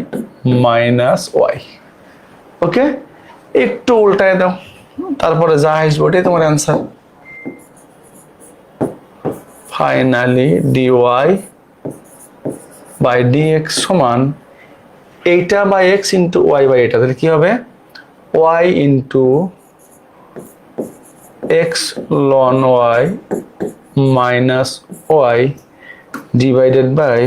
minus y। Okay, একটু উল্টায় দাও, তারপরে যা আসবে ওটাই তোমার answer. Finally dy by dx সমান এইটা by x into y by এটা। তাহলে কি হবে, y into x ln y minus y divided by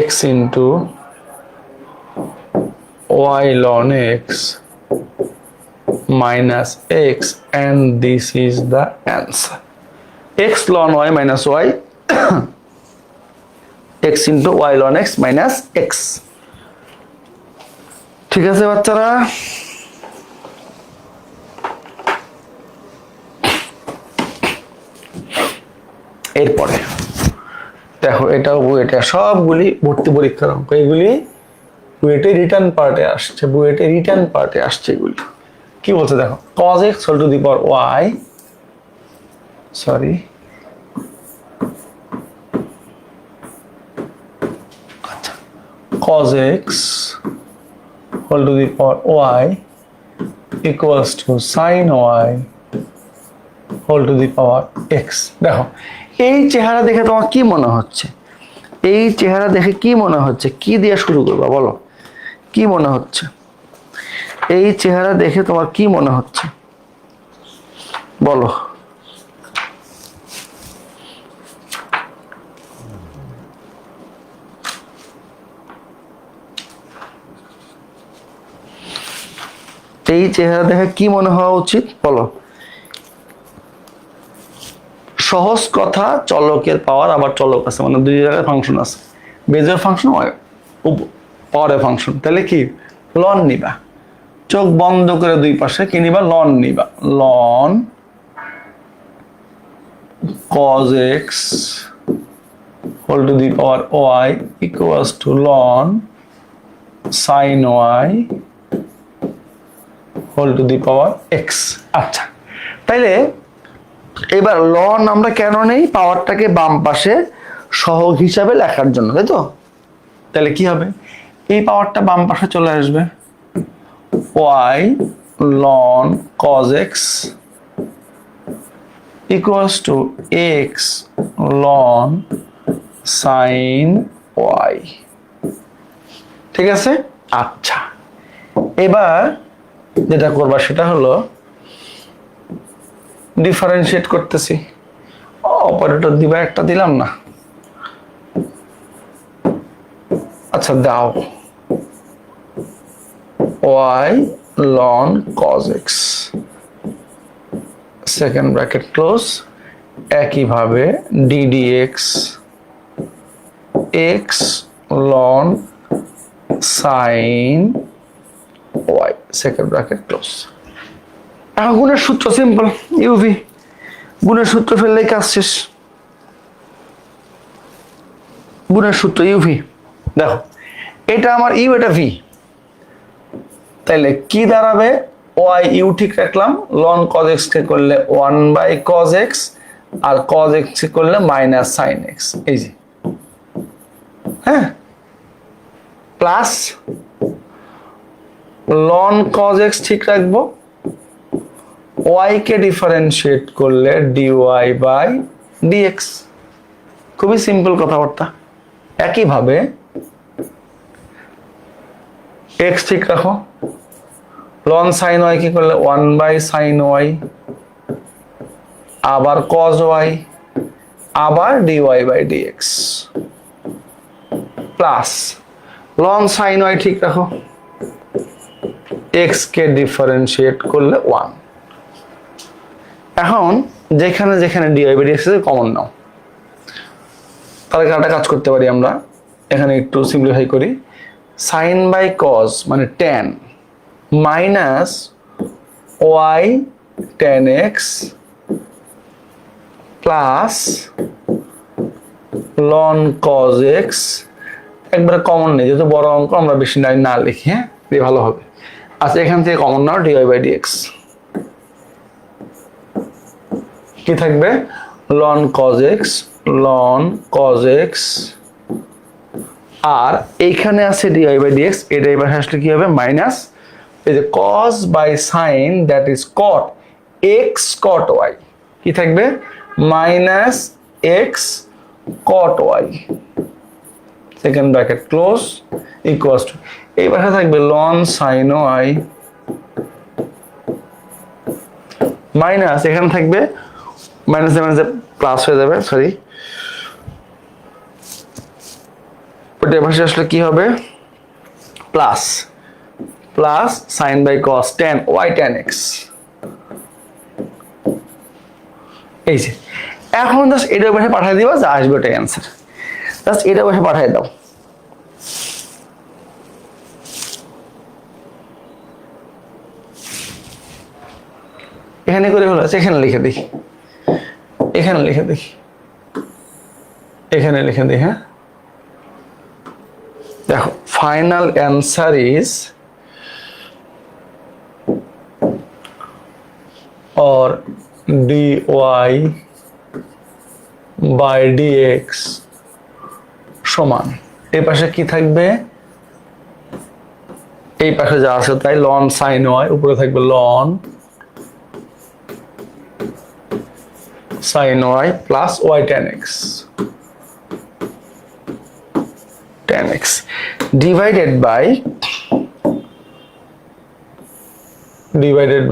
x into y ln x minus x, and this is the answer. X ln y minus y x into y ln x minus x. ঠিক আছে বাচ্চারা? এরপরে দেখো, এটাও বুয়েটে, সবগুলি ভর্তি পরীক্ষার অঙ্ক, এগুলি বুয়েটে রিটার্ন পার্টে আসছে, বুয়েটে রিটার্ন পার্টে আসছে এগুলি। কি বলছে দেখো, cos x whole to the power y, sorry cos x whole to the power y equals to sin y whole to the power x। দেখো এই চেহারা দেখে তোমার কি মনে হচ্ছে? এই চেহারা দেখে কি মনে হচ্ছে? কি দিয়ে শুরু করবা বলো, কি মনে হচ্ছে? এই চেহারা দেখে তোমার কি মনে হচ্ছে বলো? এই চেহারা দেখে কি মনে হওয়া উচিত বলো? সহজ কথা, চলকের পাওয়ার, আবার চলক আছে, মানে দুই জায়গায় ফাংশন আছে, বেজের ফাংশন, পাওয়ারের ফাংশন। তাহলে কি লন নিবা, চোখ বন্ধ করে দুই পাশে কি নিবা? লন নিবা। Ln cos x whole to the power y equals to ln sin y whole to the power x। আচ্ছা, তাইলে এবার লন আমরা কেন নেই? পাওয়ারটাকে বাম পাশে সহগ হিসাবে লেখার জন্য, তাই তো? তাহলে কি হবে? এই পাওয়ারটা বাম পাশে চলে আসবে, y ln cos x equals to x ln sin y। ঠিক আছে? আচ্ছা, এবার যেটা করবা সেটা হলো ডিফারেন্সিয়েট করতেছি, অপারেটর দিবা, একটা দিলাম না, আচ্ছা দাও, y ln cos x second bracket close, একইভাবে ddx x ln sin y second bracket close. এখন গুণের সূত্র সিম্পল, ইউভি, গুণের সূত্র ফেললেই কাজ শেষ। গুণের সূত্র ইউভি, দেখো এটা আমার ইউ, এটা ভি, তাইলে কি দাঁড়াবে? y ইউ ঠিক রাখলাম, ln cos x কে করলে 1/cos x, আর cos x কে করলে মাইনাস sin x, এই যে, হ্যাঁ, প্লাস ln cos x ঠিক রাখবো, y কে ডিফারেন্সিয়েট করলে dy বাই dx। খুবই সিম্পল কথাবার্তা। একইভাবে x ঠিক রাখো, ln sin y কি করলে 1/sin y, আবার cos y, আবার dy by dx, plus ln sin y ঠিক রাখো, x কে ডিফারেন্সিয়েট করলে 1। এখন যেখানে যেখানে dy বাই dx আছে কমন নাও, তাহলে একটা কাজ করতে পারি আমরা, এখানে একটু সিম্পলিফাই করি, sin বাই cos মানে tan minus y tan x plus ln cos x, একবারে কমন নেই, যেহেতু বড় অঙ্ক আমরা বেশি না লিখি, হ্যাঁ, দিয়ে ভালো হবে। আচ্ছা, এখান থেকে কমন নাও, dy বাই dx কি থাকবে? ln cos x ln cos x, আর এইখানে আছে dy বাই dx, এটা এবার আসলে কি হবে? মাইনাস এই যে cos by sin, that is cot x cot y, কি থাকবে? Minus x cot y second bracket close equals to, এই পাশে থাকবে লন সাইন ওয়াই মাইনাস, এখানে থাকবে মাইনাসে মাইনাসে প্লাস হয়ে যাবে, সরি ওটা পাশে আসলে কি হবে, plus plus sin by cos tan y tan x. এই যে এখন জাস্ট এটা পাশে পাঠিয়ে দিবা, যা আসবে ওটাই অ্যান্সার। জাস্ট এটা পাশে পাঠিয়ে দাও। এখানে করে হলো, এখানে লিখে দিই, এখানে লিখে দিই, এখানে লিখে দিই। হ্যাঁ দেখো, final answer is or dy by dx সমান, এই পাশে কি থাকবে, এই পাশে যা আছে তাই, লন সাইন ওয়াই, উপরে থাকবে ln sine y plus y tan x, tan x divided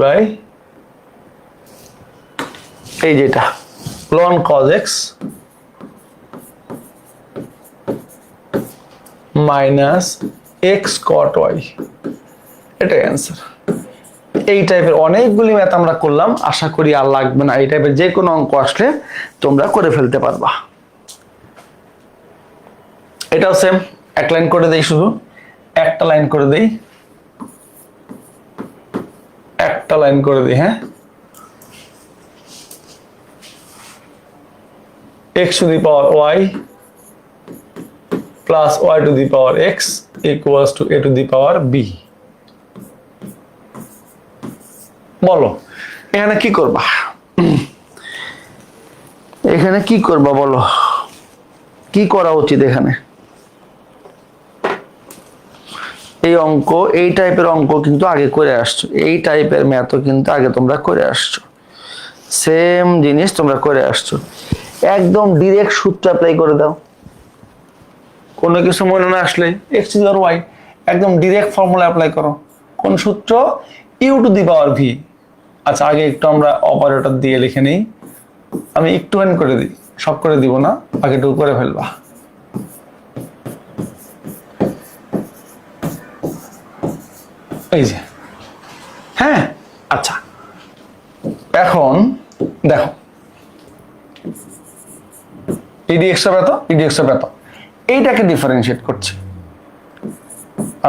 by এই যেটা ln cos x minus x cot y, এটাই অ্যান্সার। এই টাইপের অনেকগুলি ম্যাথ আমরা করলাম, আশা করি আর লাগবে না। এই টাইপের যে কোনো অঙ্ক আসলে তোমরা করে ফেলতে পারবা। এটাও সেম, এক লাইন করে দেই, শুধু একটা লাইন করে দেই, একটা লাইন করে দিই। হ্যাঁ, x to the power y plus y to the power x equals to a to the power b। বলো এখানে কি করবা, এখানে কি করবা বলো, কি করা উচিত এখানে? এই অঙ্ক, এই টাইপের অঙ্ক কিন্তু আগে করে আসছো, এই টাইপের ম্যাথও কিন্তু আগে তোমরা করে আসছো, সেম জিনিস তোমরা করে আসছো। একদম ডিরেক্ট সূত্র অ্যাপ্লাই করে দাও, কোনো কিছু মনে না আসলে x to the power y, একদম ডিরেক্ট ফর্মুলা অ্যাপ্লাই করো। কোন সূত্র? U to the power v. আচ্ছা, আগে একটু আমরা অপারেটর দিয়ে লিখে নিই, আমি একটুখানি করে দিই, সব করে দিব না, বাকিটুকু করে ফেলবা। এই যে, হ্যাঁ আচ্ছা, এখন দেখো ইডিএক্স এর এত, ইডিএক্স এর এত, এইটাকে ডিফারেন্সিয়েট করছে।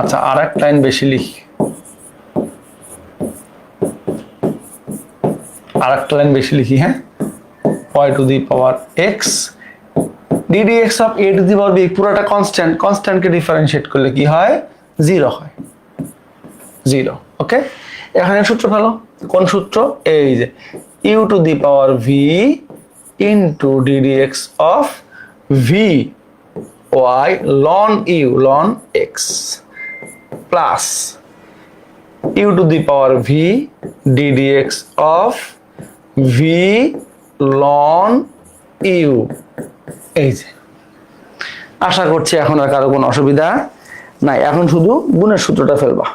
আচ্ছা, আর এক লাইন বেশি লিখি, আর একটা লাইন বেশি লিখি। হ্যাঁ, y to the power x ddx of a to the power b, পুরোটা কনস্ট্যান্ট, কনস্ট্যান্টকে ডিফারেন্সিয়েট করলে কি হয়? জিরো হয়, জিরো। ওকে, এখানে সূত্র ফেলো। কোন সূত্র? এই যে u to the power v into ddx of v y ln u ln x plus u to the power v ddx of v ln u। এই যে, আশা করছি এখন আর কারো কোনো অসুবিধা নাই। এখন শুধু গুণের সূত্রটা ফেলবা।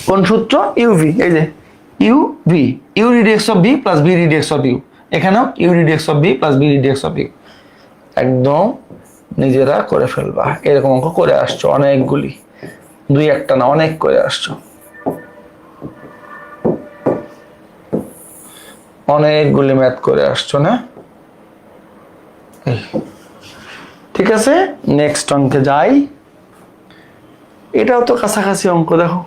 কোন সূত্র? uv। এই যে uv, u ddx of v plus v ddx of u, এখানেও u ddx of v plus v ddx of u। একদম নিজেরা করে ফেলবা। এরকম অঙ্ক করে আসছো অনেকগুলি, দুই একটা না, অনেক করে আসছো, অনেকগুলি ম্যাথ করে আসছো না? ঠিক আছে, নেক্সট অঙ্কে যাই। এটাও তো কাছাকাছি অঙ্ক, দেখো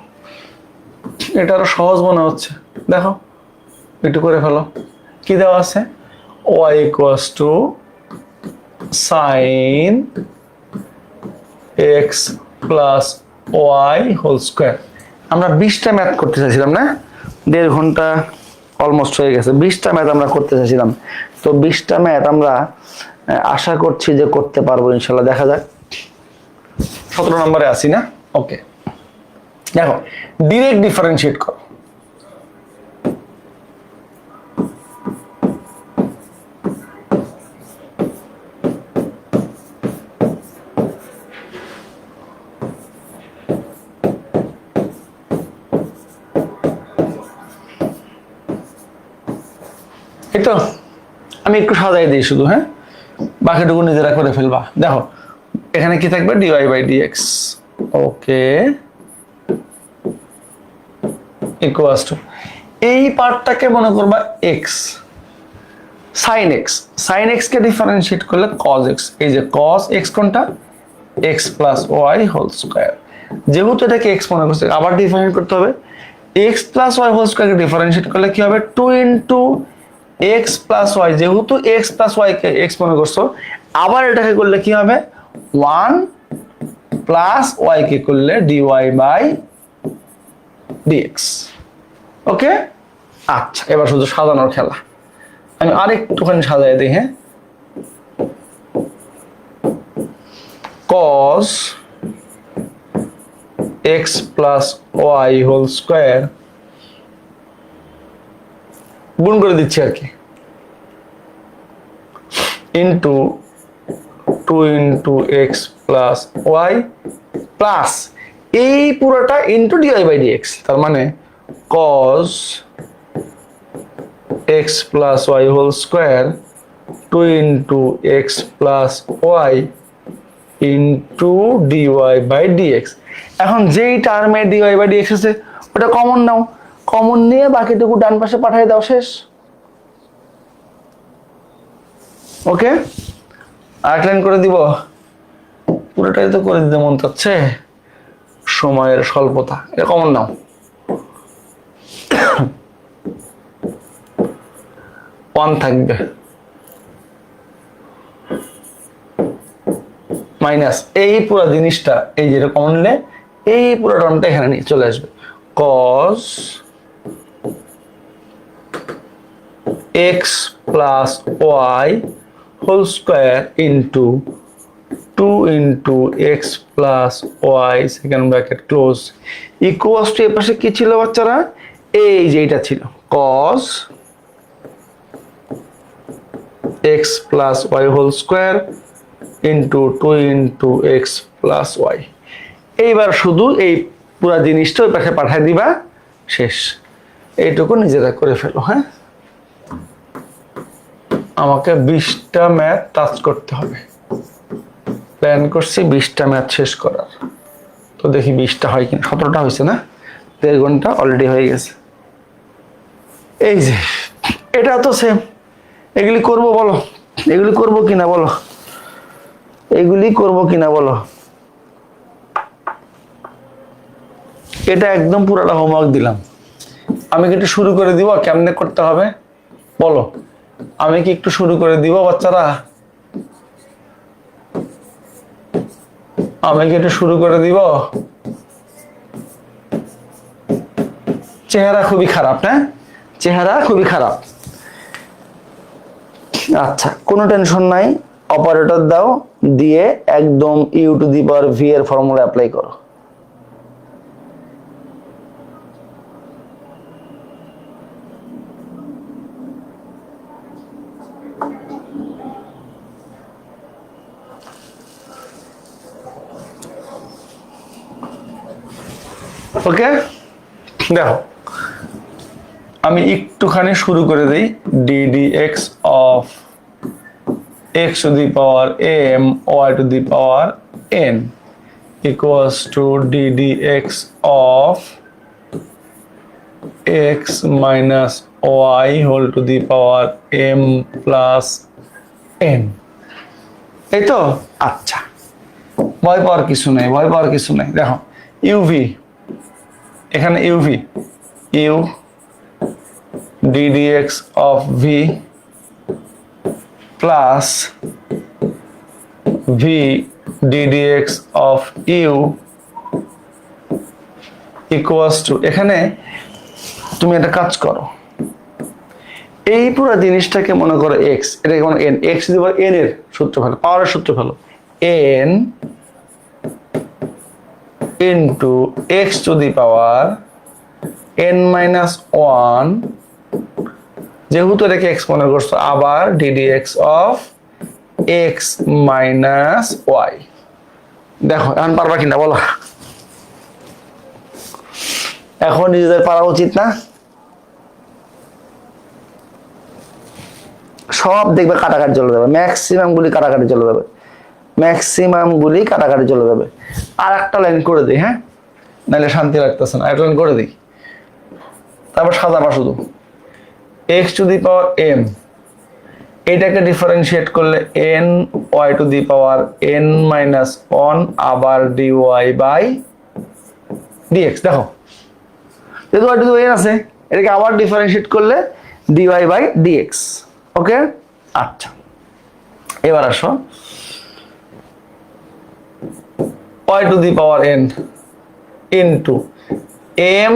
এটা আরো সহজ মনে হচ্ছে। দেখো একটু করে ফেলো। কি দেওয়া আছে? y equals to sin x plus y whole square. আমরা 20টা ম্যাথ করতে চাইছিলাম না, 1.5 ঘন্টা অলমোস্ট হয়ে গেছে। 20টা ম্যাথ আমরা করতে চাইছিলাম, তো 20টা ম্যাথ আমরা আশা করছি যে করতে পারবো ইনশাল্লাহ। দেখা যাক, 17 নম্বরে আছি না? ওকে, দেখো ডিরেক্ট ডিফারেন্সিয়েট করো। এই তো আমি একটু সাজাই দিই শুধু, হ্যাঁ, বাকিটুকু নিজেরা করে ফেলবা। দেখো এখানে কি থাকবে, dy by dx, okay, equals to এই পার্টটাকে মনে করবা x, sin x, sin x কে ডিফারেন্সিয়েট করলে কজ এক্স, এই যে কজ এক্স কোনটা, x plus y whole square, যেহেতু এটাকে এক্স মনে করছে আবার ডিফারেন্ট করতে হবে, এক্স প্লাস ওয়াই হোল স্কোয়ারকে ডিফারেন্সিয়েট করলে কি হবে, 2 ইন্টু এক্স প্লাস ওয়াই, যেহেতু এক্স প্লাস ওয়াই কে এক্স মনে করছো, আবার এটাকে করলে কি হবে, 1 প্লাস ওয়াই কে করলে ডিওয়াই বাই ডিএক্স, ওকে। আচ্ছা এবার শুধু সাজানোর খেলা, আমি আরেকটুখানি সাজাই দিই, হ্যাঁ, cos x plus y whole square, গুণ করে দিচ্ছি আর কি, into 2 into x plus y plus এই পুরোটা ইন্টু ডিওয়াই বাই ডিএক্স, তার মানে cos x plus y whole square 2 into x plus y into dy by dx. এখন যেই টার্মে ডিওয়াই বাই ডিএক্স আছে ওটা কমন নাও, কমন নিয়ে বাকিটুকু ডান পাশে পাঠিয়ে দাও, শেষ, ওকে। আর লাইন করে দিব, পুরোটাই তো করে দিতে মন চাচ্ছে, সময়ের স্বল্পতা, এটা কমন নাও, ওয়ান থাকবে মাইনাস এই পুরো জিনিসটা, এই যেটা কমন নিলে এই পুরো টার্মটা এখানে নিয়ে চলে আসবে, cos x plus y whole square into 2 into x plus y second bracket close equals to, এর পাশে কি ছিল বাচ্চারা, এই যে এটা ছিল cos x plus y whole square into 2 into x plus y. এইবার শুধু এই পুরা জিনিসটা ওই পাশে পাঠিয়ে দিবা, শেষ, এইটুকু নিজেরা করে ফেলো, হ্যাঁ। আমাকে 20টা ম্যাথ টাচ করতে হবে, প্ল্যান করছি 20টা ম্যাথ শেষ করার, তো দেখি 20টা হয় কিনা, 17টা হয়েছে না, 1.5 ঘন্টা অলরেডি হয়ে গেছে। এই যে এটা তো সেম, এগুলি করবো বলো, এগুলি করবো কিনা বলো, এগুলি করবো কিনা বলো, এটা একদম পুরোটা হোমওয়ার্ক দিলাম, আমি কি একটু শুরু করে দিব কেমনে করতে হবে বলো, আমি কি একটু শুরু করে দিব বাচ্চারা, আমি কি একটু শুরু করে দিব, চেহারা খুবই খারাপ, হ্যাঁ, চেহারা খুবই খারাপ। আচ্ছা কোনো টেনশন নাই, অপারেটর দাও, দিয়ে একদম u to the power v এর ফর্মুলা অ্যাপ্লাই করো, ওকে। দেখো আমি একটুখানি শুরু করে দিই, ddx of x to the power m y to the power n equals to ddx of x minus y whole to the power m plus n, এই তো। আচ্ছা ভয় পাওয়ার কিছু নেই, ভয় পাওয়ার কিছু নেই, দেখো ইউভি, এখানে u v, u ddx of v plus v ddx of u equals to, এখানে তুমি একটা কাজ করো, এই পুরো জিনিসটাকে মনে করো x, এটাকে মনে n, x দিব n এর সূত্র ফেলো, পাওয়ারের সূত্র ফেলো, n into x to the power n minus 1, যেহেতু এটাকে x মনে করছো, আবার ddx of x minus y। দেখো এখন পারবা কিনা বলো, এখন নিজেদের পারা উচিত না, সব দেখবে কাটাকাটি চলে যাবে, ম্যাক্সিমাম গুলি কাটাকাটি চলে যাবে, ম্যাক্সিমাম গুলি কাটাকাটি চলে যাবে। আর একটা লাইন করে দিই, হ্যাঁ, নাহলে শান্তি লাগতেছে না, একটা লাইন করে দিই, তারপর সাজাবা শুধু। X to the power m, এটাকে ডিফারেন্সিয়েট করলে n y to the power n minus one আবার ডি ওয়াই বাই ডিএক্স। দেখো যেহেতু ওয়াই টু দি এন আছে, এটাকে আবার ডিফারেন্সিয়েট করলে d y by dx. Okay, আচ্ছা এবার আসো y to the power n into m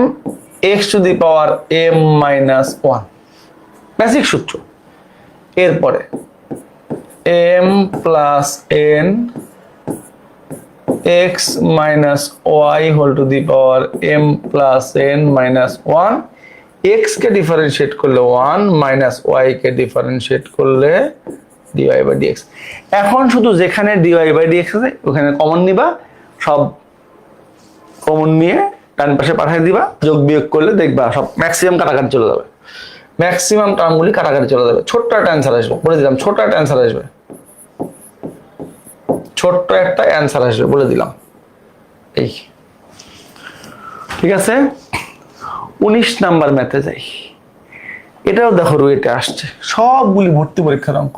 x to the power m minus one, basic সূত্র। এরপরে m plus n x minus y whole to the power m plus n minus one, x কে differentiate করলে one minus y কে differentiate করলে dy by dx. এখন শুধু যেখানে dy by dx আছে ওখানে কমন নিবা, সব কমন নিয়ে ডান পাশে পাঠিয়ে দিবা, যোগ বিয়োগ করলে দেখবা সব ম্যাক্সিমাম কাটাকাটি চলে যাবে, ম্যাক্সিমাম টার্মগুলি কাটাকাটি চলে যাবে। ছোট্ট একটা অ্যান্সার আসবে, বলে দিলাম, ছোট্ট একটা অ্যান্সার আসবে, ছোট্ট একটা অ্যান্সার আসবে বলে দিলাম। এই ঠিক আছে, 19 নাম্বার ম্যাথে যাই। এটাও দেখো রুয়েটে আসছে, সবগুলি ভর্তি পরীক্ষার অঙ্ক,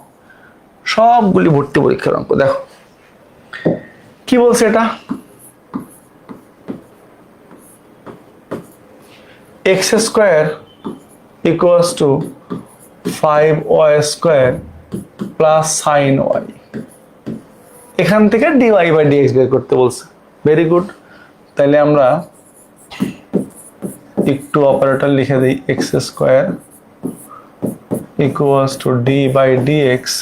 সবগুলি ভর্তি পরীক্ষার অঙ্ক। দেখো কি বলছে এটা, x square equals to 5y square plus sine y, এখান থেকে ডিওয়াই বাই ডিএক্স বের করতে বলছে। ভেরি গুড, তাহলে আমরা একটু অপারেটর লিখে দিই, x square equals to d by dx.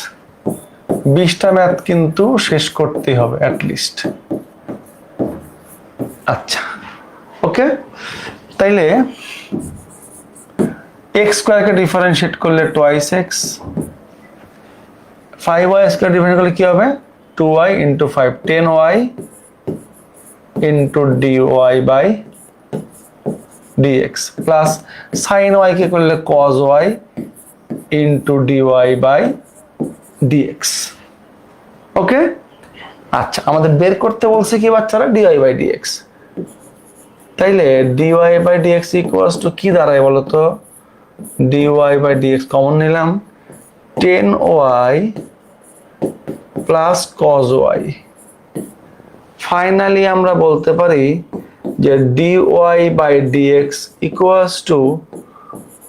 20টা ম্যাথ কিন্তু শেষ করতেই হবে অ্যাটলিস্ট। আচ্ছা ওকে, তাইলে এক্স স্কোয়ারকে ডিফারেন্সিয়েট করলে twice x, 5y square differentiate করলে কি হবে 2y into 5, 10y into dy by dx plus sine y কে করলে cos y into dy by dx। Okay, আচ্ছা আমাদের বের করতে বলছে কি বাচ্চারা, dy বাই dx। তাইলে dy by dx equals to কি দাঁড়ায় বলো তো, dy বাই dx কমন নিলাম, 10y plus cos y। Finally আমরা বলতে পারি যে dy by dx equals to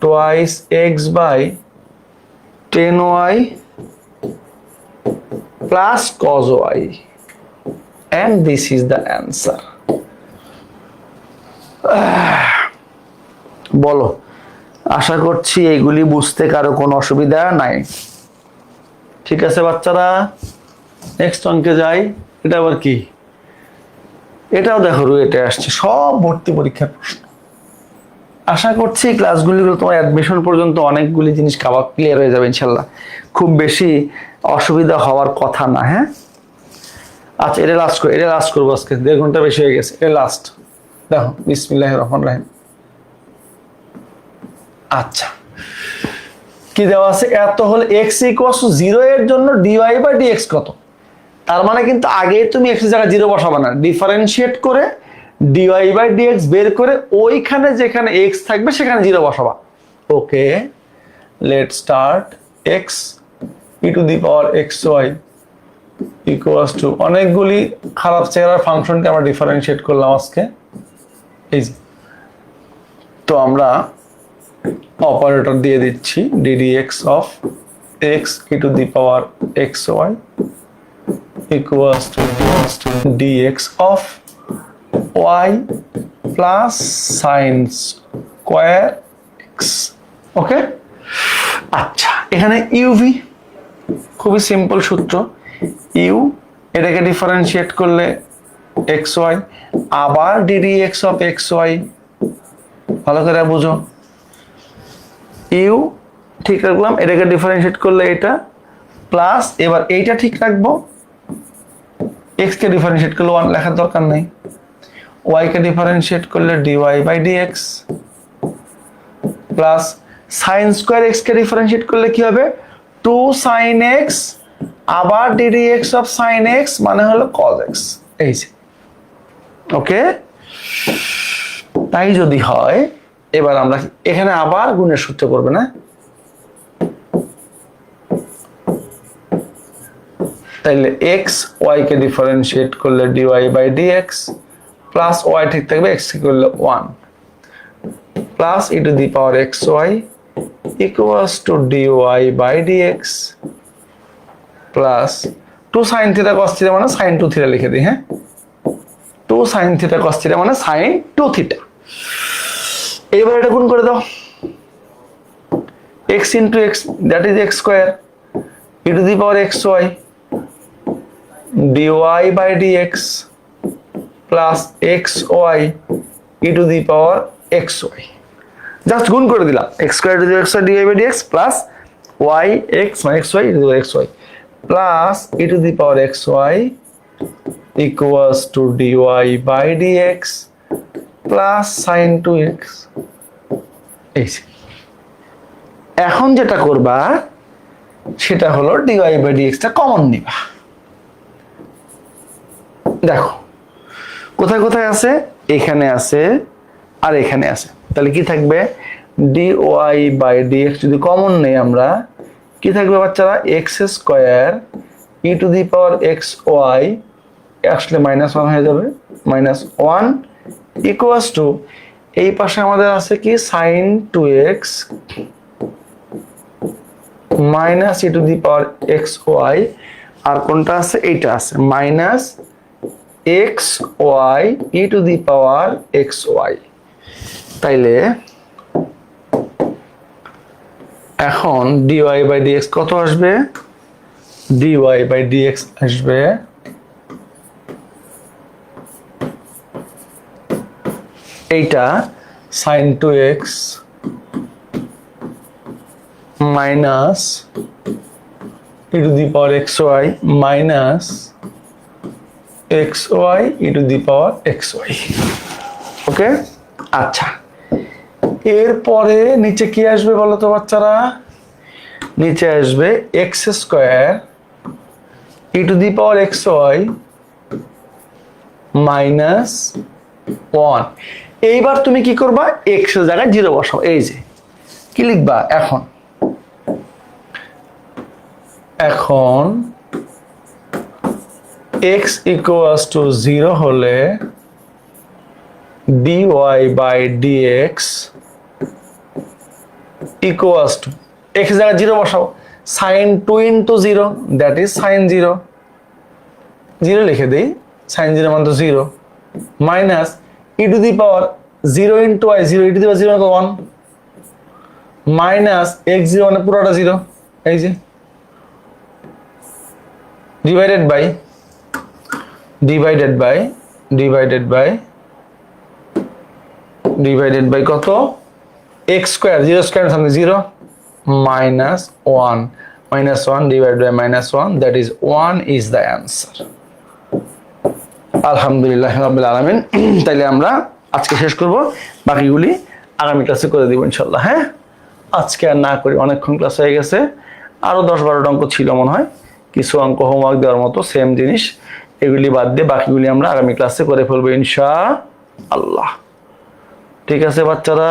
twice x by 10y plus cos y, and this is the answer. বলো, আশা করছি এইগুলি বুঝতে কারো কোনো অসুবিধা নাই। ঠিক আছে বাচ্চারা, নেক্সট অঙ্কে যাই। এটা আবার কি, এটাও দেখো রুয়েটে আসছে, সব ভর্তি পরীক্ষার প্রশ্ন। আশা করছি ক্লাসগুলিগুলো তোমার অ্যাডমিশন পর্যন্ত অনেকগুলি জিনিস ক্লিয়ার হয়ে যাবে ইনশাল্লাহ, খুব বেশি অসুবিধা হওয়ার কথা না। হ্যাঁ আচ্ছা, এটা লাস্ট করবো আজকে, 1.5 ঘন্টা বেশি হয়ে গেছে, এটা লাস্ট। দেখো বিসমিল্লাহির রহমানির রহিম। আচ্ছা কি দেওয়া আছে, এত হলে x ইকুয়ালস টু 0 এর জন্য dy বাই dx কত। তার মানে কিন্তু আগেই তুমি x এর জায়গায় 0 বসাবে না, ডিফারেন্সিয়েট করে dy বাই dx বের করে ওইখানে যেখানে x থাকবে সেখানে 0 বসাবা। Okay, let's start. x e to the power xy equals to, অনেকগুলি খারাপ চেহারার ফাংশনকে আমরা ডিফারেন্সিয়েট করলাম আজকে। এই যে, তো আমরা অপারেটর দিয়ে দিচ্ছি ddx of x e to the power xy equals to dx of y plus sin square x। Okay, আচ্ছা এখানে uv খুবই সিম্পল সূত্র, u এটাকে ডিফারেন্সিয়েট করলে xy আবার ddx of xy, ভালো করে বুঝো। ইউ ঠিক রাখলাম, এটাকে ডিফারেন্সিয়েট করলে এটা প্লাস, এবার এইটা ঠিক রাখবো, x কে ডিফারেন্সিয়েট করলে 1 লেখার দরকার নেই, y কে ডিফারেন্সিয়েট করলে dy by dx plus sine square x কে ডিফারেন্সিয়েট করলে কি হবে টু সাইন এক্স আবার d d x of sine x মানে হলো কজ এক্স। এই যে ওকে, তাই যদি হয় এবার আমরা এখানে আবার গুণের সূত্র করবে না, তাইলে এক্স ওয়াই কে ডিফারেন্সিয়েট করলে dy by dx plus y ঠিক থাকবে, এক্স করলে 1 plus e to the power x y equals to dy by dx plus 2 sine theta cos theta মানে সাইন 2 থিটা লিখে দিই। হ্যাঁ, 2 সাইন থিটা কস থিটা মানে সাইন 2 থিটা। এবার এটা গুণ করে দাও, x into x that is x square e to the power xy dy by dx plus xy e to the power xy, just গুণ করে দিলাম, x square to the xy dy by dx plus y x মানে xy e to the power xy plus e to the power xy equals to dy by dx plus sin 2x। এই এখন যেটা করবা সেটা হলো dy by dx টা common নিবা। দেখো কোথায় কোথায় আছে, এখানে আছে আর এখানে আছে, তাহলে কি থাকবে dy by dx যদি কমন নেই আমরা কি থাকবে বাচ্চারা, x square e to the power xy আসলে -1 হয়ে যাবে, -1 ইকুয়ালস টু এই পাশে আমাদের আছে কি sin 2x minus e to the power x y, আর কোনটা আছে এইটা আছে minus x y e to the power x y. তাইলে এখন ডিওয়াই বাই ডিএক্স কত আসবে, ডিওয়াই বাই ডিএক্স আসবে এইটা sin 2x minus e to the power xy minus xy E to the power xy। ওকে, আচ্ছা এরপরে নিচে কি আসবে বলো তো বাচ্চারা, নিচে আসবে x square E to the power xy minus 1। এইবার তুমি কি করবা, এক্স এর জায়গায় 0 বসাও, এই যে কি লিখবা এখন x equals to 0 হলে dy by dx equals to x এর জায়গায় 0 বসাও, sin 2 into 0 that is sin 0, 0 লিখে দেই, sin 0 মানে তো 0 minus e to the power 0 into y 0 e to the power 0 মানে 1 মাইনাস x 0 মানে পুরোটা 0, এই যে ডিভাইডেড বাই কত x স্কয়ার 0 স্কয়ার সামনে 0 minus 1 divided by -1 that is 1 is the answer। আলহামদুলিল্লাহ রাব্বিল আলামিন। তাইলে আমরা আজকে শেষ করব, বাকিগুলি আগামী ক্লাসে করে দিব ইনশাআল্লাহ। হ্যাঁ, আজকে আর না করি, অনেকক্ষণ ক্লাস হয়ে গেছে, আরো 10-12টা অঙ্ক ছিল মনে হয়, কিছু অঙ্ক হোমওয়ার্ক দেওয়ার মতো সেম জিনিস, এগুলি বাদ দিয়ে বাকিগুলি আমরা আগামী ক্লাসে করে ফেলবো ইনশাআল্লাহ। ঠিক আছে বাচ্চারা,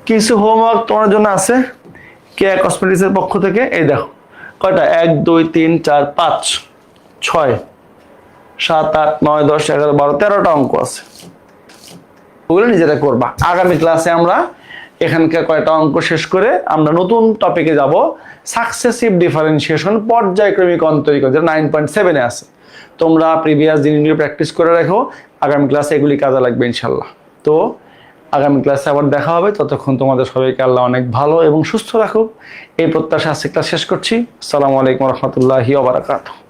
কিছু হোমওয়ার্ক তোমার জন্য আছে কেয়া কসমেটিক্সের পক্ষ থেকে। এই দেখো কয়টা, 1 2 3 4 5 6 7 8 9 10 11 12 13টা অঙ্ক আছে, ওগুলো নিজেরা করবা। আগামী ক্লাসে আমরা এখানকার কয়টা অঙ্ক শেষ করে আমরা নতুন টপিকে যাব, সাকসেসিভ ডিফারেন্সিয়েশন, পর্যায়ক্রমিক অন্তরীকরণ, যেটা 9.7 এ আছে। তোমরা প্রিভিয়াস দিনগুলো প্র্যাকটিস করে রাখো, আগামী ক্লাসে এগুলি কাজে লাগবে ইনশাল্লাহ। তো আগামী ক্লাসে আবার দেখা হবে, ততক্ষণ তোমাদের সবাইকে আল্লাহ অনেক ভালো এবং সুস্থ রাখুক এই প্রত্যাশা আজকে ক্লাস শেষ করছি। আসসালামু আলাইকুম রহমতুল্লাহি ওয়া বারাকাতুহু।